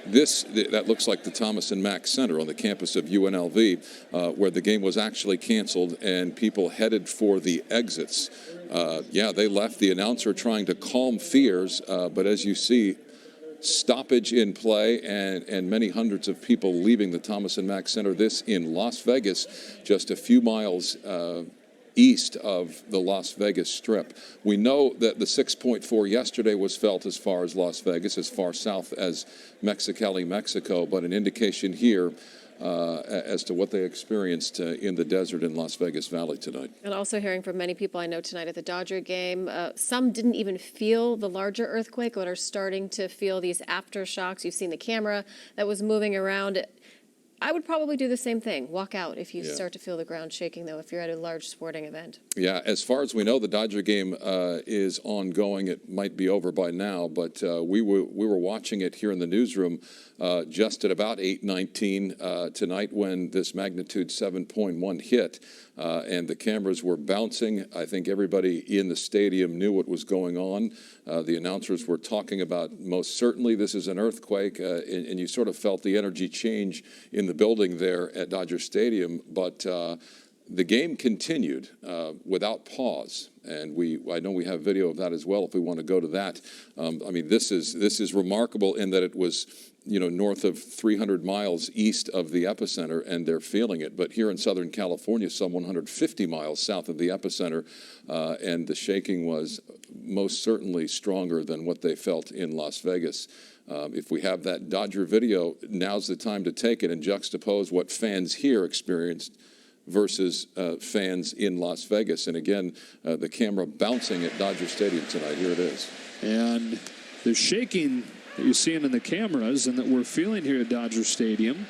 that looks like the Thomas and Mack Center on the campus of UNLV, where the game was actually canceled and people headed for the exits. They left, the announcer trying to calm fears, but as you see, stoppage in play and many hundreds of people leaving the Thomas and Mack Center. This in Las Vegas, just a few miles east of the Las Vegas Strip. We know that the 6.4 yesterday was felt as far as Las Vegas, as far south as Mexicali, Mexico, but an indication here as to what they experienced in the desert in Las Vegas Valley tonight. And also hearing from many people I know tonight at the Dodger game, some didn't even feel the larger earthquake, but are starting to feel these aftershocks. You've seen the camera that was moving around. I would probably do the same thing. Walk out if you Yeah. start to feel the ground shaking, though, if you're at a large sporting event. Yeah, as far as we know, the Dodger game is ongoing. It might be over by now, but we were watching it here in the newsroom just at about 8:19 tonight when this magnitude 7.1 hit, and the cameras were bouncing. I think everybody in the stadium knew what was going on. The announcers were talking about most certainly this is an earthquake, and you sort of felt the energy change in the building there at Dodger Stadium, but the game continued without pause, and I know we have video of that as well if we want to go to that. I mean, this is remarkable in that it was, north of 300 miles east of the epicenter, and they're feeling it. But here in Southern California, some 150 miles south of the epicenter, and the shaking was most certainly stronger than what they felt in Las Vegas. If we have that Dodger video, now's the time to take it and juxtapose what fans here experienced versus fans in Las Vegas. And again, the camera bouncing at Dodger Stadium tonight. Here it is. And the shaking that you're seeing in the cameras and that we're feeling here at Dodger Stadium,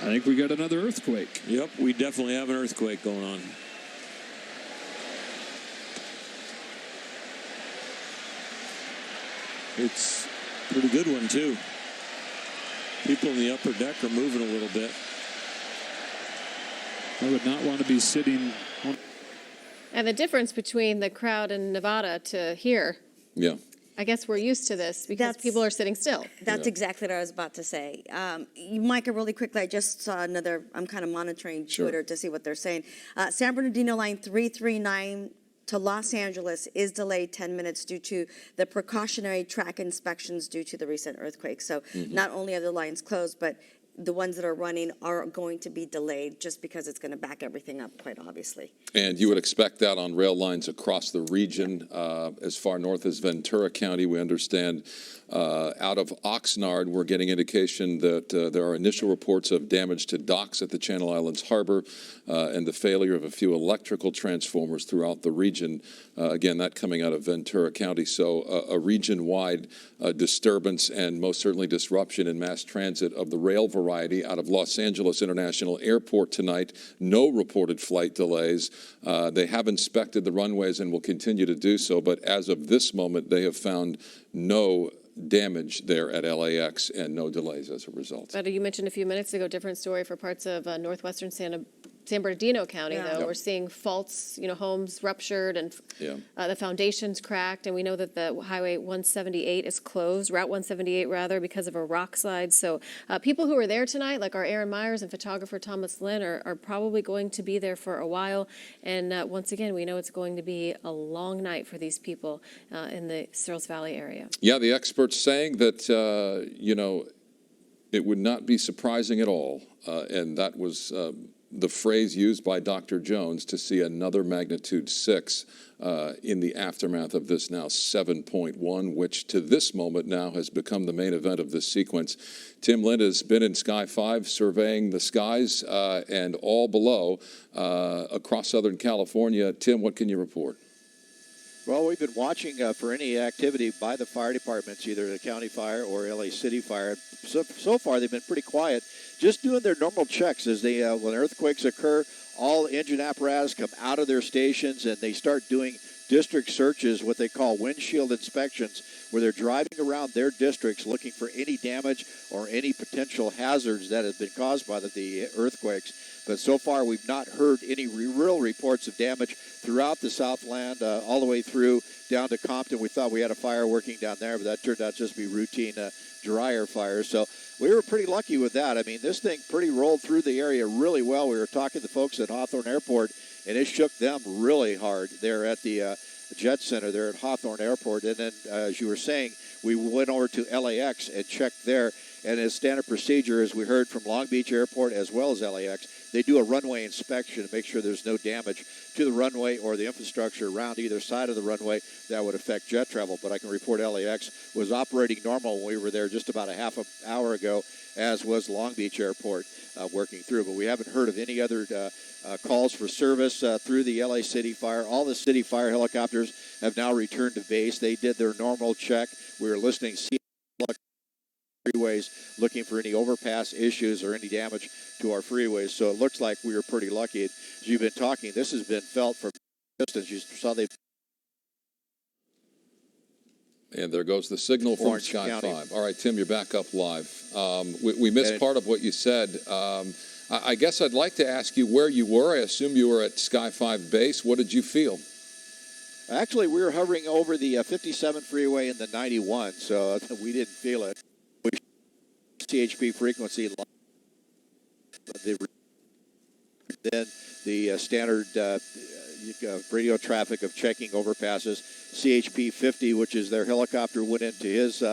I think we got another earthquake. Yep, we definitely have an earthquake going on. It's a pretty good one, too. People in the upper deck are moving a little bit. I would not want to be sitting on. And the difference between the crowd in Nevada to here, yeah, I guess we're used to this because people are sitting still. That's exactly what I was about to say. Micah, really quickly, I just saw another, I'm kind of monitoring Twitter to see what they're saying. San Bernardino line 339 to Los Angeles is delayed 10 minutes due to the precautionary track inspections due to the recent earthquake. So not only are the lines closed, but the ones that are running are going to be delayed just because it's going to back everything up, quite obviously. And you would expect that on rail lines across the region. As far north as Ventura County, we understand out of Oxnard, we're getting indication that there are initial reports of damage to docks at the Channel Islands Harbor and the failure of a few electrical transformers throughout the region. Again, that coming out of Ventura County. So a region-wide disturbance and most certainly disruption in mass transit of the rail variety out of Los Angeles International Airport tonight. No reported flight delays. They have inspected the runways and will continue to do so, but as of this moment, they have found no damage there at LAX and no delays as a result. But you mentioned a few minutes ago, different story for parts of northwestern San Bernardino County, though. Yep. We're seeing faults, homes ruptured and the foundations cracked. And we know that the Highway 178 is closed, Route 178 rather, because of a rock slide. So people who are there tonight, like our Aaron Myers and photographer Thomas Lynn, are probably going to be there for a while. And once again, we know it's going to be a long night for these people in the Searles Valley area. Yeah, the experts saying that, it would not be surprising at all. And that was the phrase used by Dr. Jones to see another magnitude 6 in the aftermath of this now 7.1, which to this moment now has become the main event of this sequence. Tim Lind has been in Sky 5 surveying the skies and all below across Southern California. Tim, what can you report? Well, we've been watching for any activity by the fire departments, either the county fire or LA City Fire. So far, they've been pretty quiet, just doing their normal checks as they, when earthquakes occur, all engine apparatus come out of their stations and they start doing district searches, what they call windshield inspections, where they're driving around their districts looking for any damage or any potential hazards that have been caused by the earthquakes. But so far, we've not heard any real reports of damage throughout the Southland, all the way through down to Compton. We thought we had a fire working down there, but that turned out just to be routine dryer fires. So we were pretty lucky with that. I mean, this thing pretty rolled through the area really well. We were talking to folks at Hawthorne Airport, and it shook them really hard there at the Jet Center there at Hawthorne Airport. And then, as you were saying, we went over to LAX and checked there. And as standard procedure, as we heard from Long Beach Airport as well as LAX, they do a runway inspection to make sure there's no damage to the runway or the infrastructure around either side of the runway that would affect jet travel. But I can report LAX was operating normal when we were there just about a half an hour ago, as was Long Beach Airport working through. But we haven't heard of any other calls for service through the LA City Fire. All the City Fire helicopters have now returned to base. They did their normal check. We were listening freeways, looking for any overpass issues or any damage to our freeways. So it looks like we were pretty lucky. As you've been talking, this has been felt for distance. You saw they. And there goes the signal from Orange Sky County. 5. All right, Tim, you're back up live. We missed part of what you said. I guess I'd like to ask you where you were. I assume you were at Sky 5 base. What did you feel? Actually, we were hovering over the 57 freeway in the 91, so we didn't feel it. CHP frequency. Then the standard radio traffic of checking overpasses. CHP 50, which is their helicopter, went into his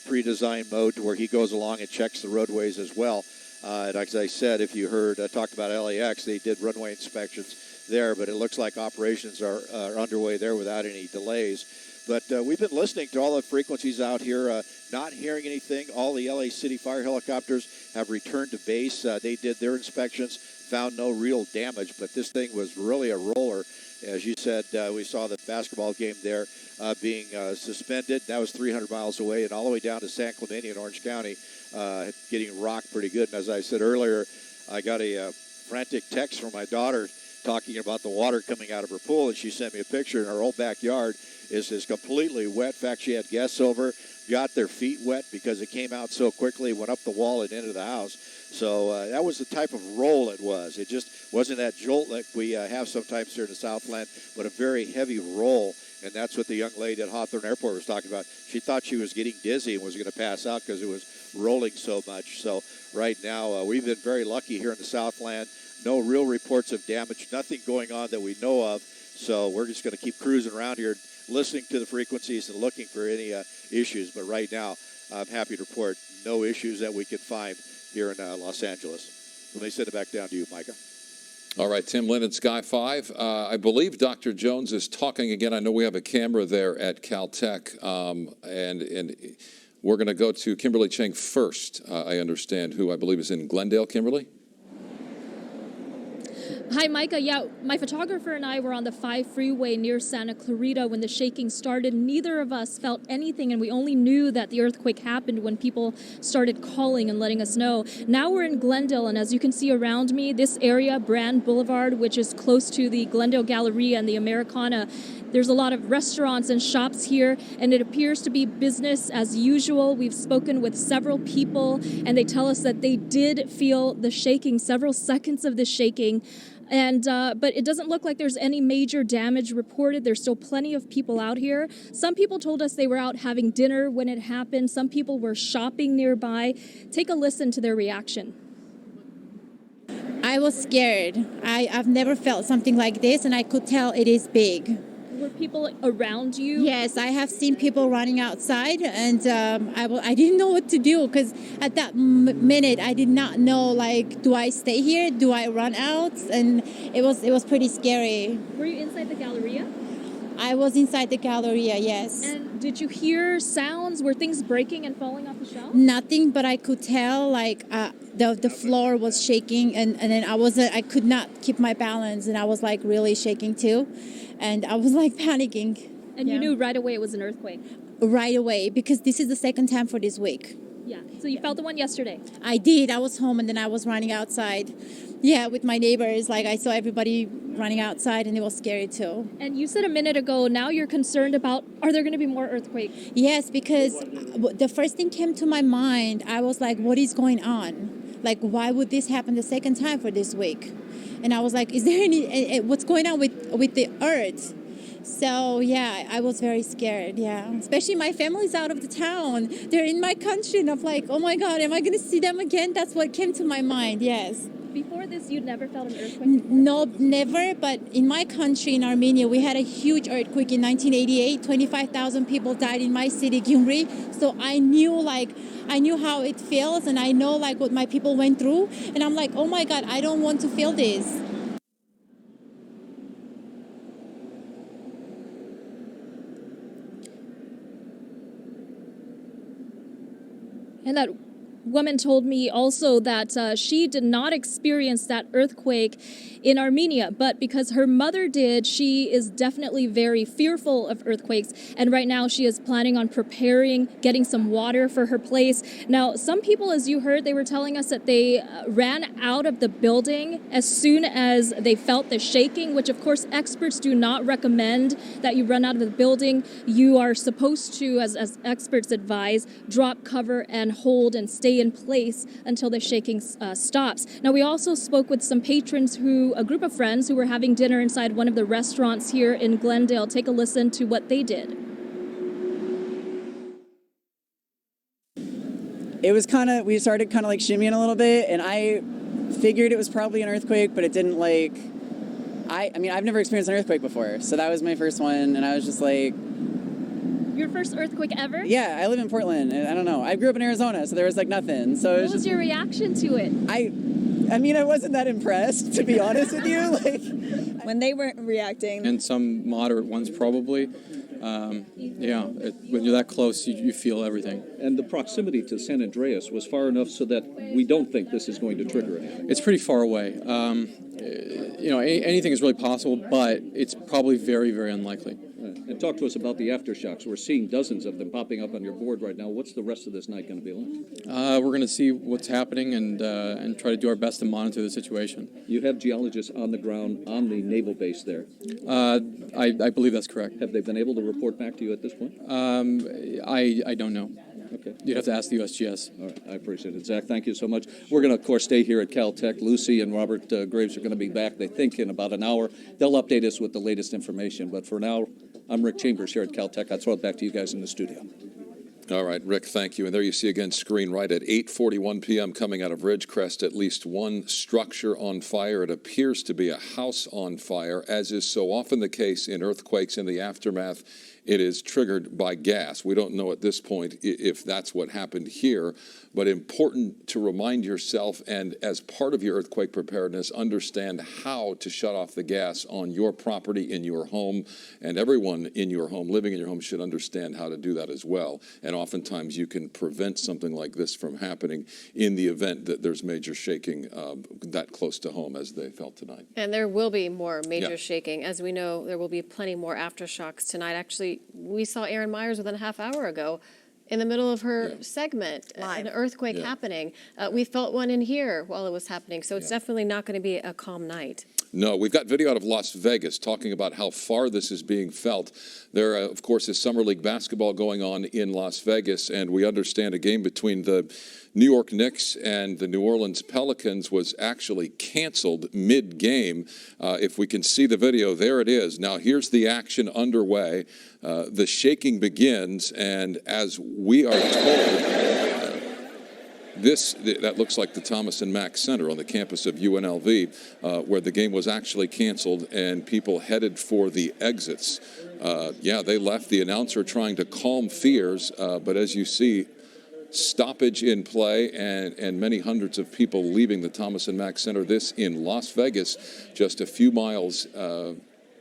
pre-designed mode where he goes along and checks the roadways as well. And as I said, if you heard, I talked about LAX, they did runway inspections there, but it looks like operations are underway there without any delays. But we've been listening to all the frequencies out here, not hearing anything. All the LA City Fire helicopters have returned to base. They did their inspections, found no real damage, but this thing was really a roller. As you said, we saw the basketball game there being suspended. That was 300 miles away and all the way down to San Clemente in Orange County, getting rocked pretty good. And as I said earlier, I got a frantic text from my daughter talking about the water coming out of her pool, and she sent me a picture in her old backyard is completely wet. In fact, she had guests over, got their feet wet because it came out so quickly, went up the wall and into the house. So that was the type of roll it was. It just wasn't that jolt like we have sometimes here in the Southland, but a very heavy roll. And that's what the young lady at Hawthorne Airport was talking about. She thought she was getting dizzy and was going to pass out because it was rolling so much. So right now, we've been very lucky here in the Southland. No real reports of damage, nothing going on that we know of. So we're just going to keep cruising around here, listening to the frequencies and looking for any issues. But right now, I'm happy to report no issues that we can find here in Los Angeles. Let me send it back down to you, Micah. All right, Tim Lynn at Sky 5. I believe Dr. Jones is talking again. I know we have a camera there at Caltech, and we're going to go to Kimberly Cheng first, I understand, who I believe is in Glendale. Kimberly? Hi, Micah. Yeah, my photographer and I were on the 5 freeway near Santa Clarita when the shaking started. Neither of us felt anything, and we only knew that the earthquake happened when people started calling and letting us know. Now we're in Glendale, and as you can see around me, this area, Brand Boulevard, which is close to the Glendale Galleria and the Americana, there's a lot of restaurants and shops here, and it appears to be business as usual. We've spoken with several people, and they tell us that they did feel the shaking, several seconds of the shaking. And but it doesn't look like there's any major damage reported. There's still plenty of people out here. Some people told us they were out having dinner when it happened. Some people were shopping nearby. Take a listen to their reaction. I was scared. I've never felt something like this, and I could tell it is big. Were people around you? Yes, I have seen people running outside, and I didn't know what to do because at that minute I did not know, like, do I stay here? Do I run out? And it was pretty scary. Were you inside the Galleria? I was inside the Galleria, yes. And did you hear sounds? Were things breaking and falling off the shelf? Nothing, but I could tell, like, the floor was shaking, and then I could not keep my balance, and I was, like, really shaking too. And I was like panicking. And you knew right away it was an earthquake? Right away, because this is the second time for this week. Yeah, so you felt the one yesterday? I did. I was home and then I was running outside. Yeah, with my neighbors. Like, I saw everybody running outside and it was scary too. And you said a minute ago, now you're concerned about, are there going to be more earthquakes? Yes, because the first thing came to my mind, I was like, what is going on? Like, why would this happen the second time for this week? And I was like, is there what's going on with the earth? So, yeah, I was very scared, yeah. Especially my family's out of the town. They're in my country, and I'm like, oh, my God, am I going to see them again? That's what came to my mind, yes. Before this, you'd never felt an earthquake before? No, never, but in my country, in Armenia, we had a huge earthquake in 1988. 25,000 people died in my city, Gyumri. So I knew how it feels, and I know, like, what my people went through. And I'm like, oh, my God, I don't want to feel this. And that woman told me also that she did not experience that earthquake in Armenia, but because her mother did, she is definitely very fearful of earthquakes. And right now she is planning on preparing, getting some water for her place. Now, some people, as you heard, they were telling us that they ran out of the building as soon as they felt the shaking, which of course experts do not recommend that you run out of the building. You are supposed to, as experts advise, drop cover and hold and stay in place until the shaking stops. Now, we also spoke with some patrons a group of friends who were having dinner inside one of the restaurants here in Glendale. Take a listen to what they did. It was we started kind of like shimmying a little bit, and I figured it was probably an earthquake, but it didn't I mean, I've never experienced an earthquake before, so that was my first one, and I was just like... Your first earthquake ever? Yeah, I live in Portland, and I don't know. I grew up in Arizona, so there was nothing. So what was your reaction to it? I mean, I wasn't that impressed, to be honest with you. When they weren't reacting. And some moderate ones probably. When you're that close, you feel everything. And the proximity to San Andreas was far enough so that we don't think this is going to trigger anything. It's pretty far away. Anything is really possible, but it's probably very, very unlikely. And talk to us about the aftershocks. We're seeing dozens of them popping up on your board right now. What's the rest of this night going to be like? We're going to see what's happening and try to do our best to monitor the situation. You have geologists on the ground on the naval base there. I believe that's correct. Have they been able to report back to you at this point? I don't know. Okay. You'd have to ask the USGS. All right, I appreciate it. Zach, thank you so much. We're going to, of course, stay here at Caltech. Lucy and Robert Graves are going to be back, they think, in about an hour. They'll update us with the latest information. But for now, I'm Rick Chambers here at Caltech. I'll throw it back to you guys in the studio. All right, Rick, thank you. And there you see again, screen right at 8:41 p.m. coming out of Ridgecrest, at least one structure on fire. It appears to be a house on fire, as is so often the case in earthquakes in the aftermath. It is triggered by gas. We don't know at this point if that's what happened here, but important to remind yourself and as part of your earthquake preparedness, understand how to shut off the gas on your property, in your home, and everyone in your home, living in your home, should understand how to do that as well. And oftentimes you can prevent something like this from happening in the event that there's major shaking that close to home as they felt tonight. And there will be more major shaking. As we know, there will be plenty more aftershocks tonight. Actually, we saw Erin Myers within a half hour ago in the middle of her segment, an earthquake happening. We felt one in here while it was happening, so it's definitely not going to be a calm night. No, we've got video out of Las Vegas talking about how far this is being felt. There, of course, is Summer League basketball going on in Las Vegas, and we understand a game between the New York Knicks and the New Orleans Pelicans was actually canceled mid-game. If we can see the video, there it is. Now, here's the action underway. The shaking begins, and as we are told, that looks like the Thomas and Mack Center on the campus of UNLV, where the game was actually canceled and people headed for the exits. They left, the announcer trying to calm fears, but as you see, stoppage in play and many hundreds of people leaving the Thomas and Mack Center. This in Las Vegas, just a few miles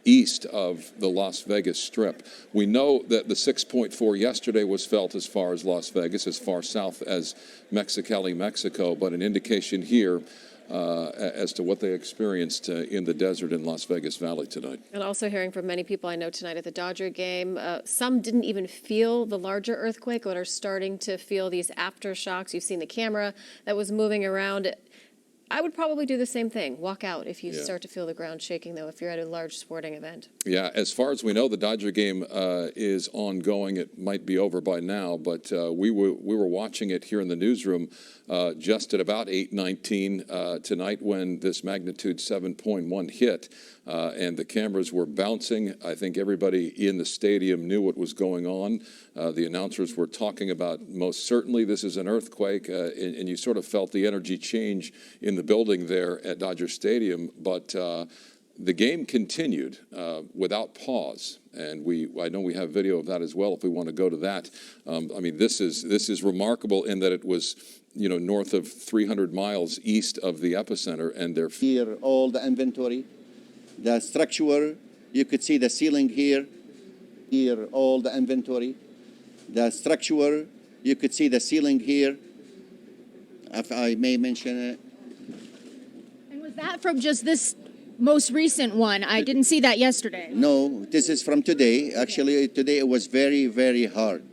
east of the Las Vegas Strip. We know that the 6.4 yesterday was felt as far as Las Vegas, as far south as Mexicali, Mexico, but an indication here as to what they experienced in the desert in Las Vegas Valley tonight. And also hearing from many people I know tonight at the Dodger game, some didn't even feel the larger earthquake, but are starting to feel these aftershocks. You've seen the camera that was moving around. I would probably do the same thing. Walk out if you start to feel the ground shaking, though, if you're at a large sporting event. Yeah, as far as we know, the Dodger game is ongoing. It might be over by now, but we were watching it here in the newsroom just at about 8:19 tonight when this magnitude 7.1 hit, and the cameras were bouncing. I think everybody in the stadium knew what was going on. The announcers were talking about, most certainly this is an earthquake, and you sort of felt the energy change in the building there at Dodger Stadium, but the game continued without pause, and I know we have video of that as well if we want to go to that. I mean, this is remarkable in that it was, north of 300 miles east of the epicenter, and they're here all the inventory, the structure. You could see the ceiling here. Here all the inventory, the structure. You could see the ceiling here. if I may mention it. And was that from just this most recent one? I didn't see that yesterday. No, this is from today. Actually, today it was very, very hard.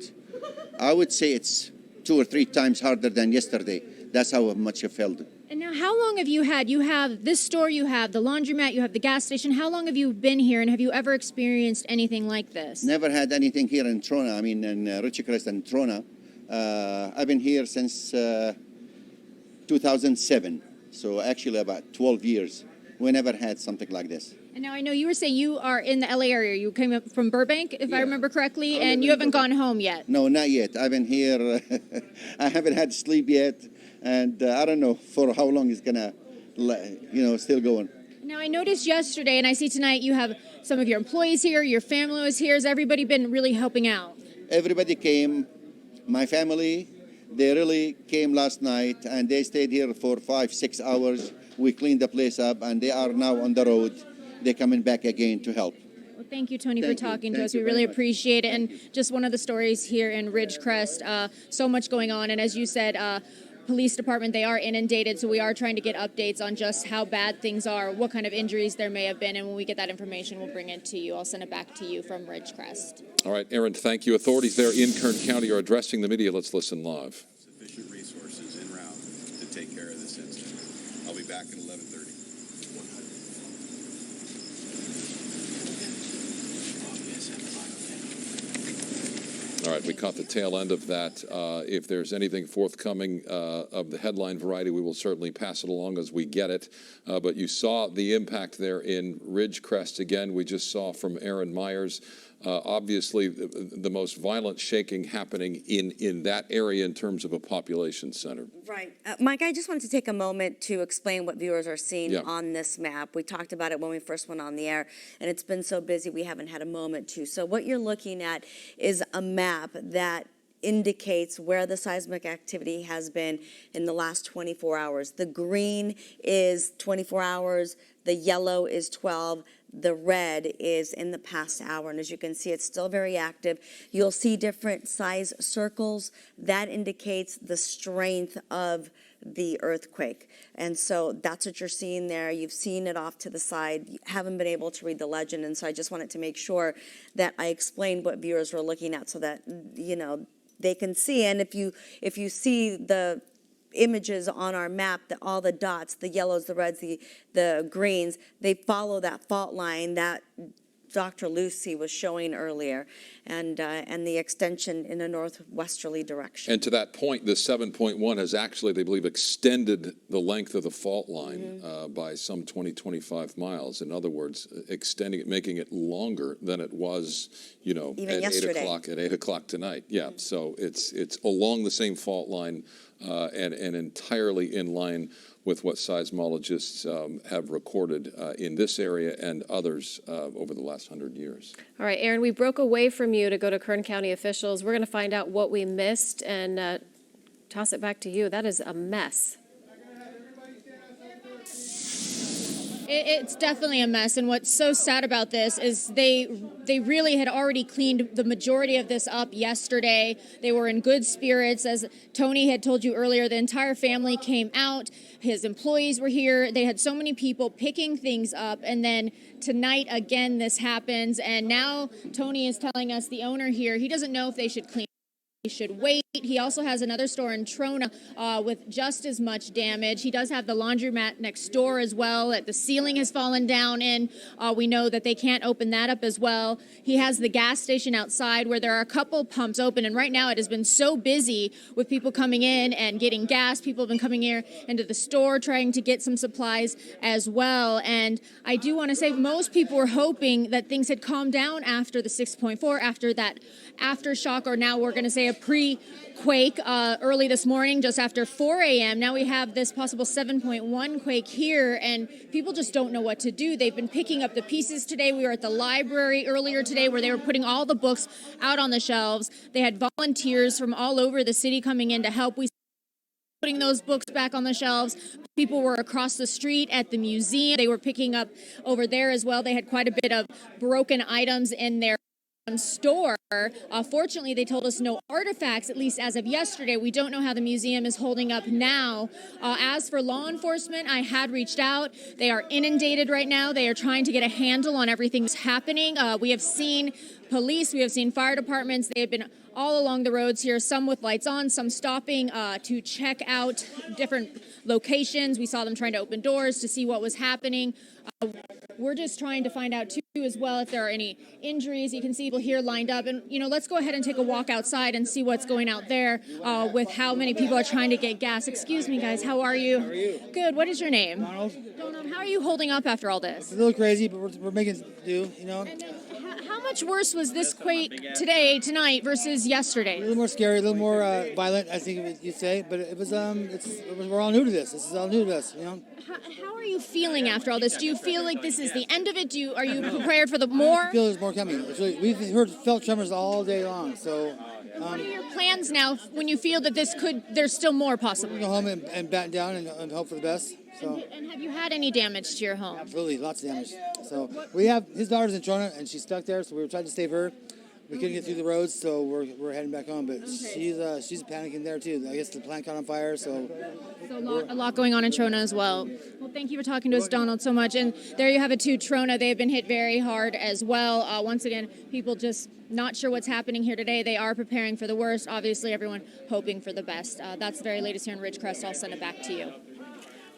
I would say it's 2 or 3 times harder than yesterday. That's how much I felt. And now, how long have you have this store, you have the laundromat, you have the gas station. How long have you been here, and have you ever experienced anything like this? Never had anything here in Trona. I mean, in Ridgecrest and Trona. I've been here since 2007. So actually about 12 years. We never had something like this. And now I know you were saying you are in the LA area. You came up from Burbank, if I remember correctly, and you haven't gone home yet. No, not yet. I've been here. I haven't had sleep yet. And I don't know for how long it's going to, still going. Now, I noticed yesterday, and I see tonight, you have some of your employees here, your family was here. Has everybody been really helping out? Everybody came. My family, they really came last night, and they stayed here for 5-6 hours. We cleaned the place up, and they are now on the road. They're coming back again to help. Well, thank you, Tony, for talking to us. We really appreciate it. And just one of the stories here in Ridgecrest, so much going on. And as you said, police department, they are inundated, so we are trying to get updates on just how bad things are, what kind of injuries there may have been, and when we get that information, we'll bring it to you. I'll send it back to you from Ridgecrest. All right, Aaron, thank you. Authorities there in Kern County are addressing the media. Let's listen live. Sufficient resources en route to take care of this incident. I'll be back at 11:30. All right, we caught the tail end of that. If there's anything forthcoming of the headline variety, we will certainly pass it along as we get it. But you saw the impact there in Ridgecrest again. We just saw from Aaron Myers. Obviously, the most violent shaking happening in that area in terms of a population center. Right. Mike, I just wanted to take a moment to explain what viewers are seeing on this map. We talked about it when we first went on the air, and it's been so busy we haven't had a moment to. So what you're looking at is a map that indicates where the seismic activity has been in the last 24 hours. The green is 24 hours, the yellow is 12, the red is in the past hour. And as you can see, it's still very active. You'll see different size circles. That indicates the strength of the earthquake. And so that's what you're seeing there. You've seen it off to the side. You haven't been able to read the legend. And so I just wanted to make sure that I explained what viewers were looking at so that, they can see. And if you see the images on our map, all the dots, the yellows, the reds, the greens, they follow that fault line that Dr. Lucy was showing earlier, and the extension in a northwesterly direction. And to that point, the 7.1 has actually, they believe, extended the length of the fault line by some 20-25 miles. In other words, extending it, making it longer than it was, Even at yesterday. 8 o'clock tonight. Yeah, so it's along the same fault line and entirely in line with what seismologists have recorded in this area and others over the last 100 years. All right, Aaron, we broke away from you to go to Kern County officials. We're going to find out what we missed and toss it back to you. That is a mess. It's definitely a mess, and what's so sad about this is they really had already cleaned the majority of this up yesterday. They were in good spirits. As Tony had told you earlier, the entire family came out. His employees were here. They had so many people picking things up, and then tonight again this happens, and now Tony is telling us, the owner here, he doesn't know if they should clean. He should wait. He also has another store in Trona with just as much damage. He does have the laundromat next door as well that the ceiling has fallen down in. We know that they can't open that up as well. He has the gas station outside where there are a couple pumps open, and right now it has been so busy with people coming in and getting gas. People have been coming here into the store trying to get some supplies as well. And I do want to say most people were hoping that things had calmed down after the 6.4, after that aftershock, or now we're going to say a pre-quake early this morning, just after 4 a.m. Now we have this possible 7.1 quake here, and people just don't know what to do. They've been picking up the pieces today. We were at the library earlier today where they were putting all the books out on the shelves. They had volunteers from all over the city coming in to help. We putting those books back on the shelves. People were across the street at the museum. They were picking up over there as well. They had quite a bit of broken items in their store. Fortunately, they told us no artifacts, at least as of yesterday. We don't know how the museum is holding up now. As for law enforcement, I had reached out. They are inundated right now. They are trying to get a handle on everything that's happening. We have seen police, we have seen fire departments. They have been all along the roads here, some with lights on, some stopping to check out different locations. We saw them trying to open doors to see what was happening. We're just trying to find out, too, as well, if there are any injuries. You can see people here lined up. And, let's go ahead and take a walk outside and see what's going out there with how many people are trying to get gas. Excuse me, guys. How are you? How are you? Good. What is your name? Donald. Donald, how are you holding up after all this? It's a little crazy, but we're making do, How much worse was this quake tonight, versus yesterday? A little more scary, a little more violent, I think you'd say. But it was, we're all new to this. This is all new to us, How are you feeling after all this? Do you feel like this is the end of it? Are you prepared for the more? I feel there's more coming. We've felt tremors all day long. So, what are your plans now when you feel that there's still more possible? We're going to go home and batten down and hope for the best. So. And have you had any damage to your home? Absolutely, lots of damage. So we have his daughter's in Trona and she's stuck there. So we were trying to save her. We couldn't get through the roads, so we're heading back home. But she's panicking there too. I guess the plant caught on fire, so a lot going on in Trona as well. Well, thank you for talking to us, Donald, so much. And there you have it too, Trona. They've been hit very hard as well. Once again, people just not sure what's happening here today. They are preparing for the worst. Obviously, everyone hoping for the best. That's the very latest here in Ridgecrest. I'll send it back to you.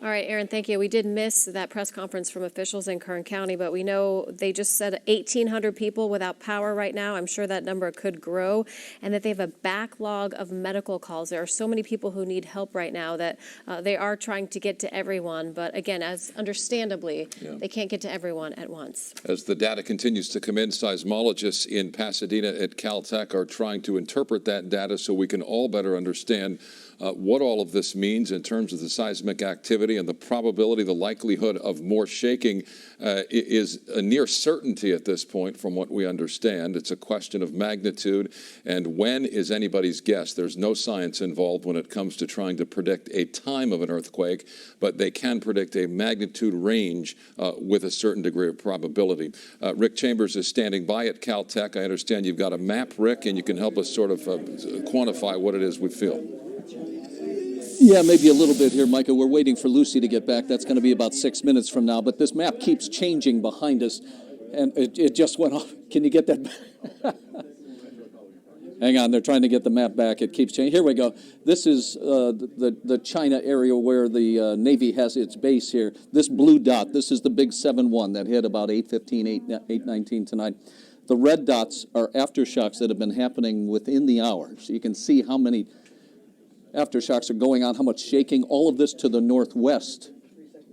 All right, Aaron, thank you. We did miss that press conference from officials in Kern County, but we know they just said 1,800 people without power right now. I'm sure that number could grow, and that they have a backlog of medical calls. There are so many people who need help right now that they are trying to get to everyone, but again, as understandably, they can't get to everyone at once. As the data continues to come in, seismologists in Pasadena at Caltech are trying to interpret that data so we can all better understand what all of this means in terms of the seismic activity and the probability, the likelihood of more shaking is a near certainty at this point from what we understand. It's a question of magnitude, and when is anybody's guess. There's no science involved when it comes to trying to predict a time of an earthquake, but they can predict a magnitude range with a certain degree of probability. Rick Chambers is standing by at Caltech. I understand you've got a map, Rick, and you can help us sort of quantify what it is we feel. Yeah, maybe a little bit here, Micah. We're waiting for Lucy to get back. That's going to be about 6 minutes from now. But this map keeps changing behind us, and it just went off. Can you get that back? Hang on, they're trying to get the map back. It keeps changing. Here we go. This is the China area where the Navy has its base here. This blue dot, this is the big 7-1 that hit about 8:15, 8:19 tonight. The red dots are aftershocks that have been happening within the hour. So you can see how many aftershocks are going on, how much shaking. All of this to the northwest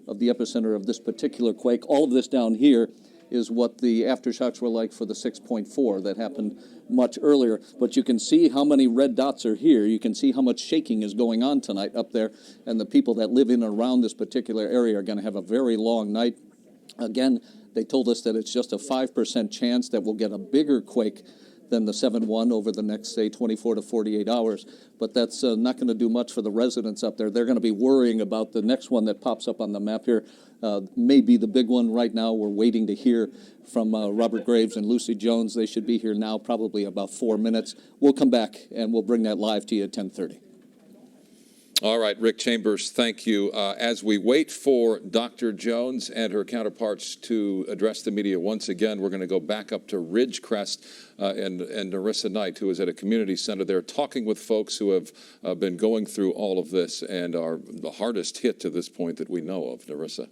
of the epicenter of this particular quake. All of this down here is what the aftershocks were like for the 6.4 that happened much earlier. But you can see how many red dots are here. You can see how much shaking is going on tonight up there. And the people that live in and around this particular area are going to have a very long night. Again, they told us that it's just a 5% chance that we'll get a bigger quake than the 7-1 over the next, say, 24 to 48 hours. But that's not going to do much for the residents up there. They're going to be worrying about the next one that pops up on the map here. May be the big one right now. We're waiting to hear from Robert Graves and Lucy Jones. They should be here now, probably about 4 minutes. We'll come back, and we'll bring that live to you at 10:30. All right, Rick Chambers, thank you. As we wait for Dr. Jones and her counterparts to address the media once again, we're going to go back up to Ridgecrest and Narissa Knight, who is at a community center there, talking with folks who have been going through all of this and are the hardest hit to this point that we know of. Narissa.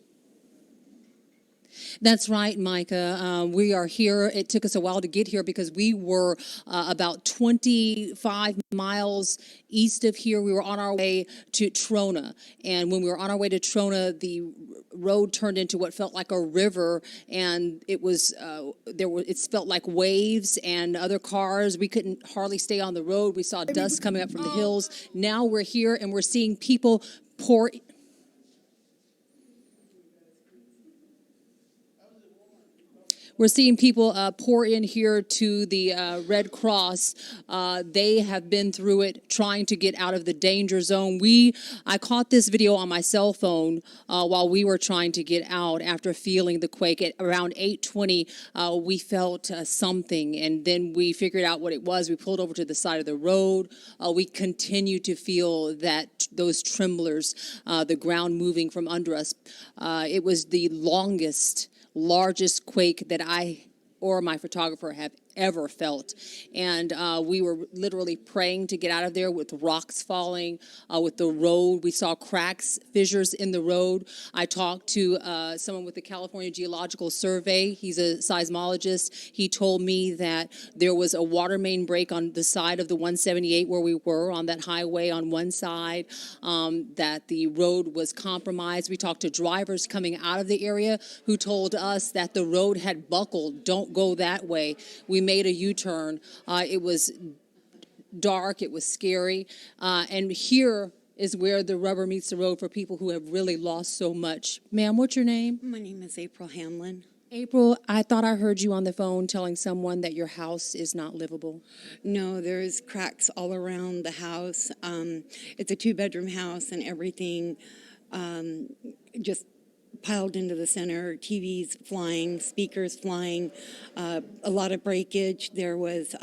That's right, Micah. We are here. It took us a while to get here because we were about 25 miles east of here. We were on our way to Trona. And when we were on our way to Trona, the road turned into what felt like a river, and it was it felt like waves and other cars. We couldn't hardly stay on the road. We saw dust coming up from the hills. Now we're here and we're seeing people pour. We're seeing people pour in here to the Red Cross. They have been through it, trying to get out of the danger zone. I caught this video on my cell phone while we were trying to get out after feeling the quake. At around 8:20, we felt something, and then we figured out what it was. We pulled over to the side of the road. We continued to feel those tremblers, the ground moving from under us. It was the largest quake that I or my photographer have ever felt. And we were literally praying to get out of there with rocks falling, with the road. We saw cracks, fissures in the road. I talked to someone with the California Geological Survey. He's a seismologist. He told me that there was a water main break on the side of the 178 where we were on that highway on one side, that the road was compromised. We talked to drivers coming out of the area who told us that the road had buckled. Don't go that way. We made a U-turn. It was dark. It was scary. And here is where the rubber meets the road for people who have really lost so much. Ma'am, what's your name? My name is April Hamlin. April, I thought I heard you on the phone telling someone that your house is not livable. No, there's cracks all around the house. It's a 2-bedroom house, and everything just piled into the center, TVs flying, speakers flying, a lot of breakage. There was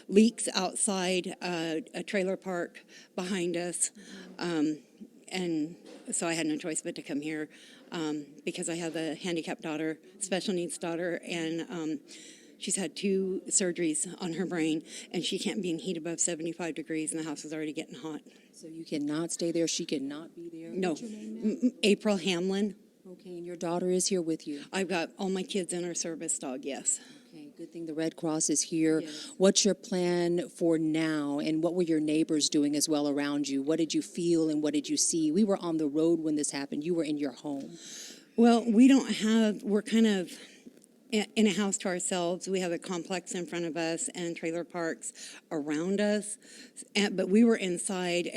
leaks outside a trailer park behind us, and so I had no choice but to come here because I have a handicapped daughter, special needs daughter, and she's had 2 surgeries on her brain, and she can't be in heat above 75 degrees, and the house is already getting hot. So you cannot stay there. She cannot be there. No. What's your name, ma'am? April Hamlin. Okay, and your daughter is here with you. I've got all my kids and our service dog, yes. Okay, good thing the Red Cross is here. Yes. What's your plan for now, and what were your neighbors doing as well around you? What did you feel and what did you see? We were on the road when this happened. You were in your home. Well, we're kind of in a house to ourselves. We have a complex in front of us and trailer parks around us. But we were inside.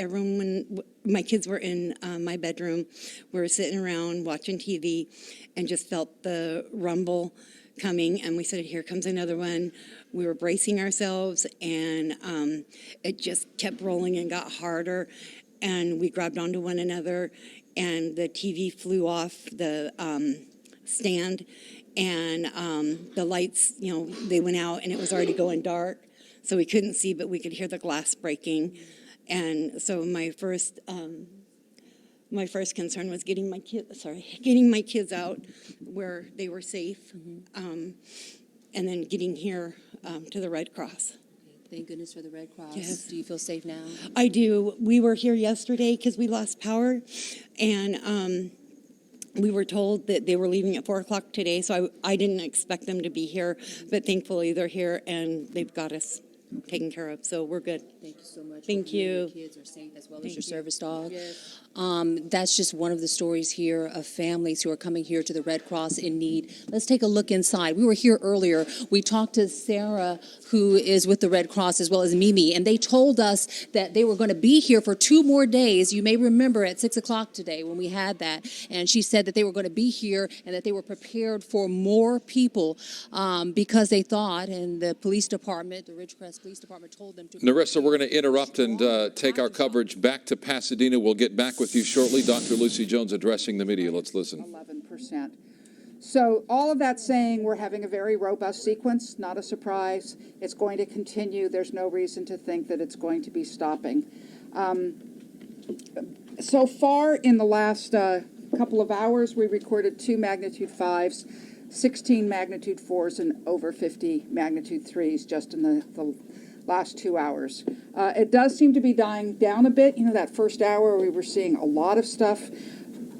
My kids were in my bedroom. We were sitting around watching TV and just felt the rumble coming. And we said, here comes another one. We were bracing ourselves, and it just kept rolling and got harder. And we grabbed onto one another, and the TV flew off the stand. And the lights, they went out, and it was already going dark. So we couldn't see, but we could hear the glass breaking. And so my first concern was getting my kids out where they were safe, and then getting here to the Red Cross. Thank goodness for the Red Cross. Yes. Do you feel safe now? I do. We were here yesterday because we lost power, and we were told that they were leaving at 4 o'clock today, so I didn't expect them to be here, but thankfully they're here, and they've got us taken care of, so we're good. Thank you so much. Thank you. Your kids are safe as well as your service dog. Yes. That's just one of the stories here of families who are coming here to the Red Cross in need. Let's take a look inside. We were here earlier. We talked to Sarah, who is with the Red Cross, as well as Mimi, and they told us that they were going to be here for 2 more days. You may remember at 6 o'clock today when we had that, and she said that they were going to be here and that they were prepared for more people because they thought, and the police department, the Ridgecrest Police Department told them to. Narissa, we're going to interrupt and take our coverage back to Pasadena. We'll get back with you shortly. Dr. Lucy Jones addressing the media. Let's listen. 11%. So all of that saying we're having a very robust sequence, not a surprise. It's going to continue. There's no reason to think that it's going to be stopping. So far in the last couple of hours, we recorded 2 magnitude 5s, 16 magnitude 4s, and over 50 magnitude 3s just in the last 2 hours. It does seem to be dying down a bit. That first hour we were seeing a lot of stuff.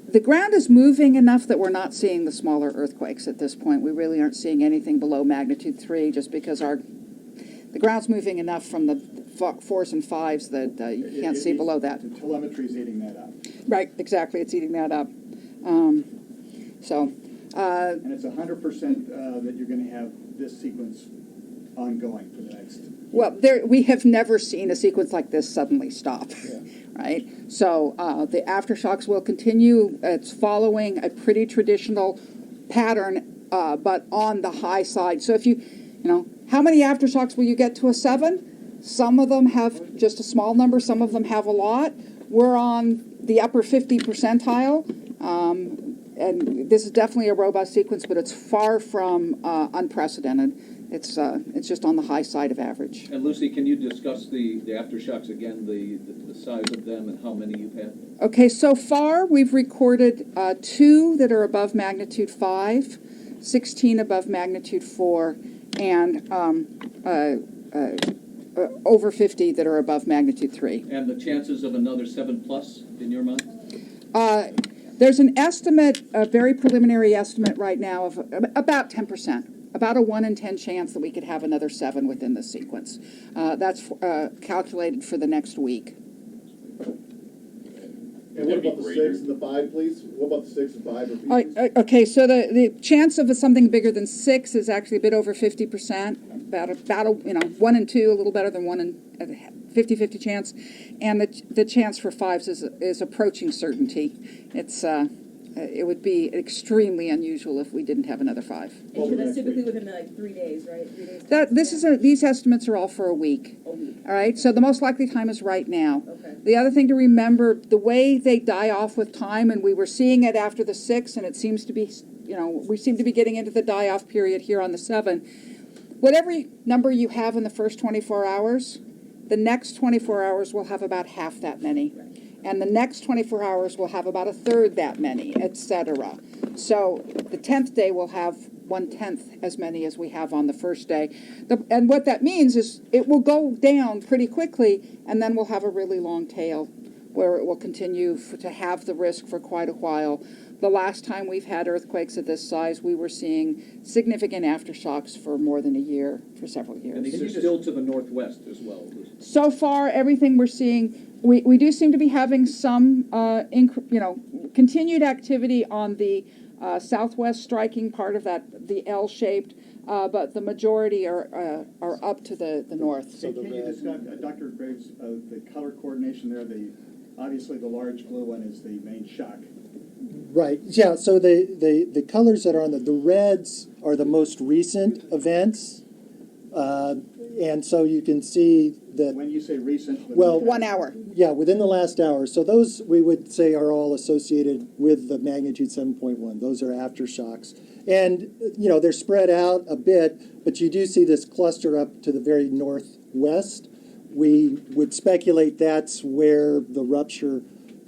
The ground is moving enough that we're not seeing the smaller earthquakes at this point. We really aren't seeing anything below magnitude 3 just because the ground's moving enough from the 4s and 5s that you can't see below that. The telemetry is eating that up. Right, exactly. It's eating that up. And it's 100% that you're going to have this sequence ongoing for the next. Well, we have never seen a sequence like this suddenly stop, right? So the aftershocks will continue. It's following a pretty traditional pattern but on the high side. So if you know, how many aftershocks will you get to a 7? Some of them have just a small number. Some of them have a lot. We're on the upper 50 percentile. And this is definitely a robust sequence, but it's far from unprecedented. It's just on the high side of average. And Lucy, can you discuss the aftershocks again, the size of them and how many you've had? Okay, so far we've recorded 2 that are above magnitude 5, 16 above magnitude 4, and over 50 that are above magnitude 3. And the chances of another 7+ in your mind? There's an estimate, a very preliminary estimate right now of about 10%. About a 1 in 10 chance that we could have another 7 within the sequence. That's calculated for the next week. And what about the 6 and the 5, please? What about the 6 and 5? Repeat, Okay, so the chance of something bigger than 6 is actually a bit over 50%. About 1 in 2, a little better than 1 in 50-50 chance, and the chance for 5s is approaching certainty. It would be extremely unusual if we didn't have another 5. And that's typically within like 3 days, right? 3 days. These estimates are all for a week. All right, so the most likely time is right now. Okay. The other thing to remember, the way they die off with time, and we were seeing it after the 6, and it seems to be, we seem to be getting into the die-off period here on the 7. Whatever number you have in the first 24 hours, the next 24 hours will have about half that many. And the next 24 hours will have about a third that many, etc. So the 10th day will have 1/10 as many as we have on the first day. And what that means is it will go down pretty quickly, and then we'll have a really long tail where it will continue to have the risk for quite a while. The last time we've had earthquakes of this size, we were seeing significant aftershocks for more than a year, for several years. And these are still to the northwest as well. So far, everything we're seeing, we do seem to be having some, continued activity on the southwest striking part of that, the L-shaped, but the majority are up to the north. So can you discuss, Dr. Graves, the color coordination there? Obviously the large blue one is the main shock. Right. Yeah. So the colors that are on the reds are the most recent events, and so you can see that. When you say recent, well, 1 hour. Yeah, within the last hour. So those we would say are all associated with the magnitude 7.1. Those are aftershocks, and they're spread out a bit, but you do see this cluster up to the very northwest. We would speculate that's where the rupture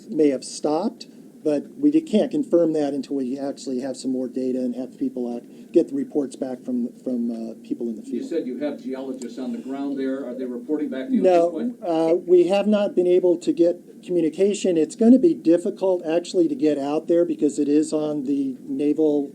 may have stopped. But we can't confirm that until we actually have some more data and have people get the reports back from people in the field. You said you have geologists on the ground there. Are they reporting back to you No, at this point? We have not been able to get communication. It's going to be difficult actually to get out there because it is on the naval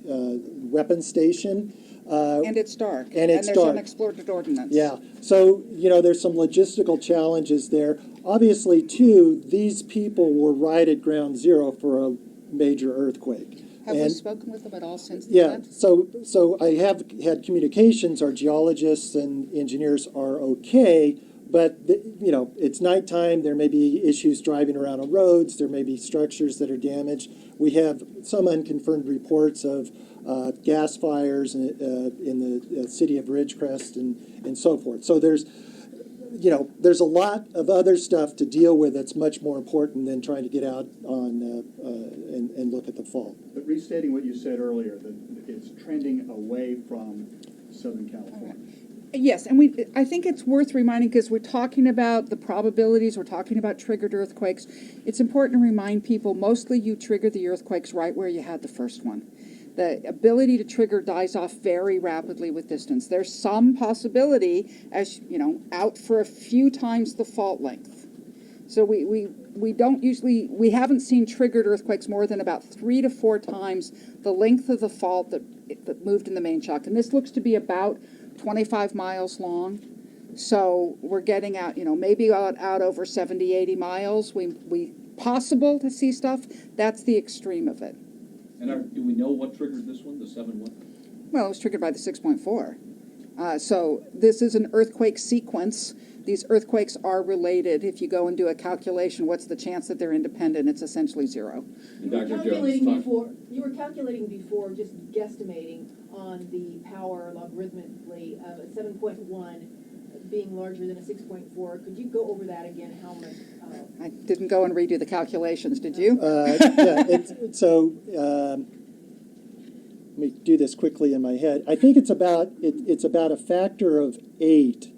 weapons station. And it's dark. And it's there's dark. unexploded ordnance. Yeah. So, there's some logistical challenges there. Obviously, too, these people were right at ground zero for a major earthquake. Have we spoken with them at all since the Yeah. event? So I have had communications. Our geologists and engineers are okay, but, it's nighttime. There may be issues driving around on roads. There may be structures that are damaged. We have some unconfirmed reports of gas fires in the city of Ridgecrest and so forth. So there's a lot of other stuff to deal with that's much more important than trying to get out on and look at the fault. But restating what you said earlier, that it's trending away from Southern California. Yes, and I think it's worth reminding, because we're talking about the probabilities, we're talking about triggered earthquakes. It's important to remind people, mostly you trigger the earthquakes right where you had the first one. The ability to trigger dies off very rapidly with distance. There's some possibility, as out for a few times the fault length. So we don't usually, we haven't seen triggered earthquakes more than about 3 to 4 times the length of the fault that moved in the main shock. And this looks to be about 25 miles long. So we're getting out, maybe out over 70, 80 miles. We possible to see stuff. That's the extreme of it. And do we know what triggered this one, the 7.1? Well, it was triggered by the 6.4. So this is an earthquake sequence. These earthquakes are related. If you go and do a calculation, what's the chance that they're independent? It's essentially zero. You were calculating before, just guesstimating on the power logarithmically of a 7.1 being larger than a 6.4. Could you go over that again? How much? I didn't go and redo the calculations, did you? Let me do this quickly in my head. I think it's about a factor of 8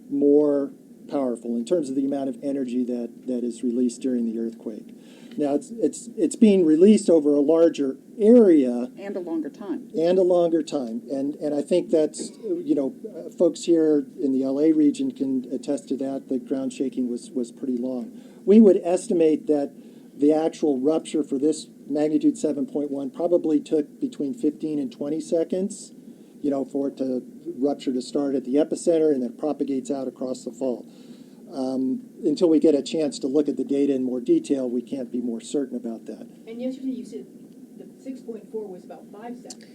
more powerful in terms of the amount of energy that is released during the earthquake. Now it's being released over a larger area and a longer time. And I think that's, folks here in the LA region can attest to that. The ground shaking was pretty long. We would estimate that the actual rupture for this magnitude 7.1 probably took between 15 and 20 seconds, for it to rupture to start at the epicenter and then propagates out across the fault. Until we get a chance to look at the data in more detail, we can't be more certain about that. And yesterday you said the 6.4 was about 5 seconds.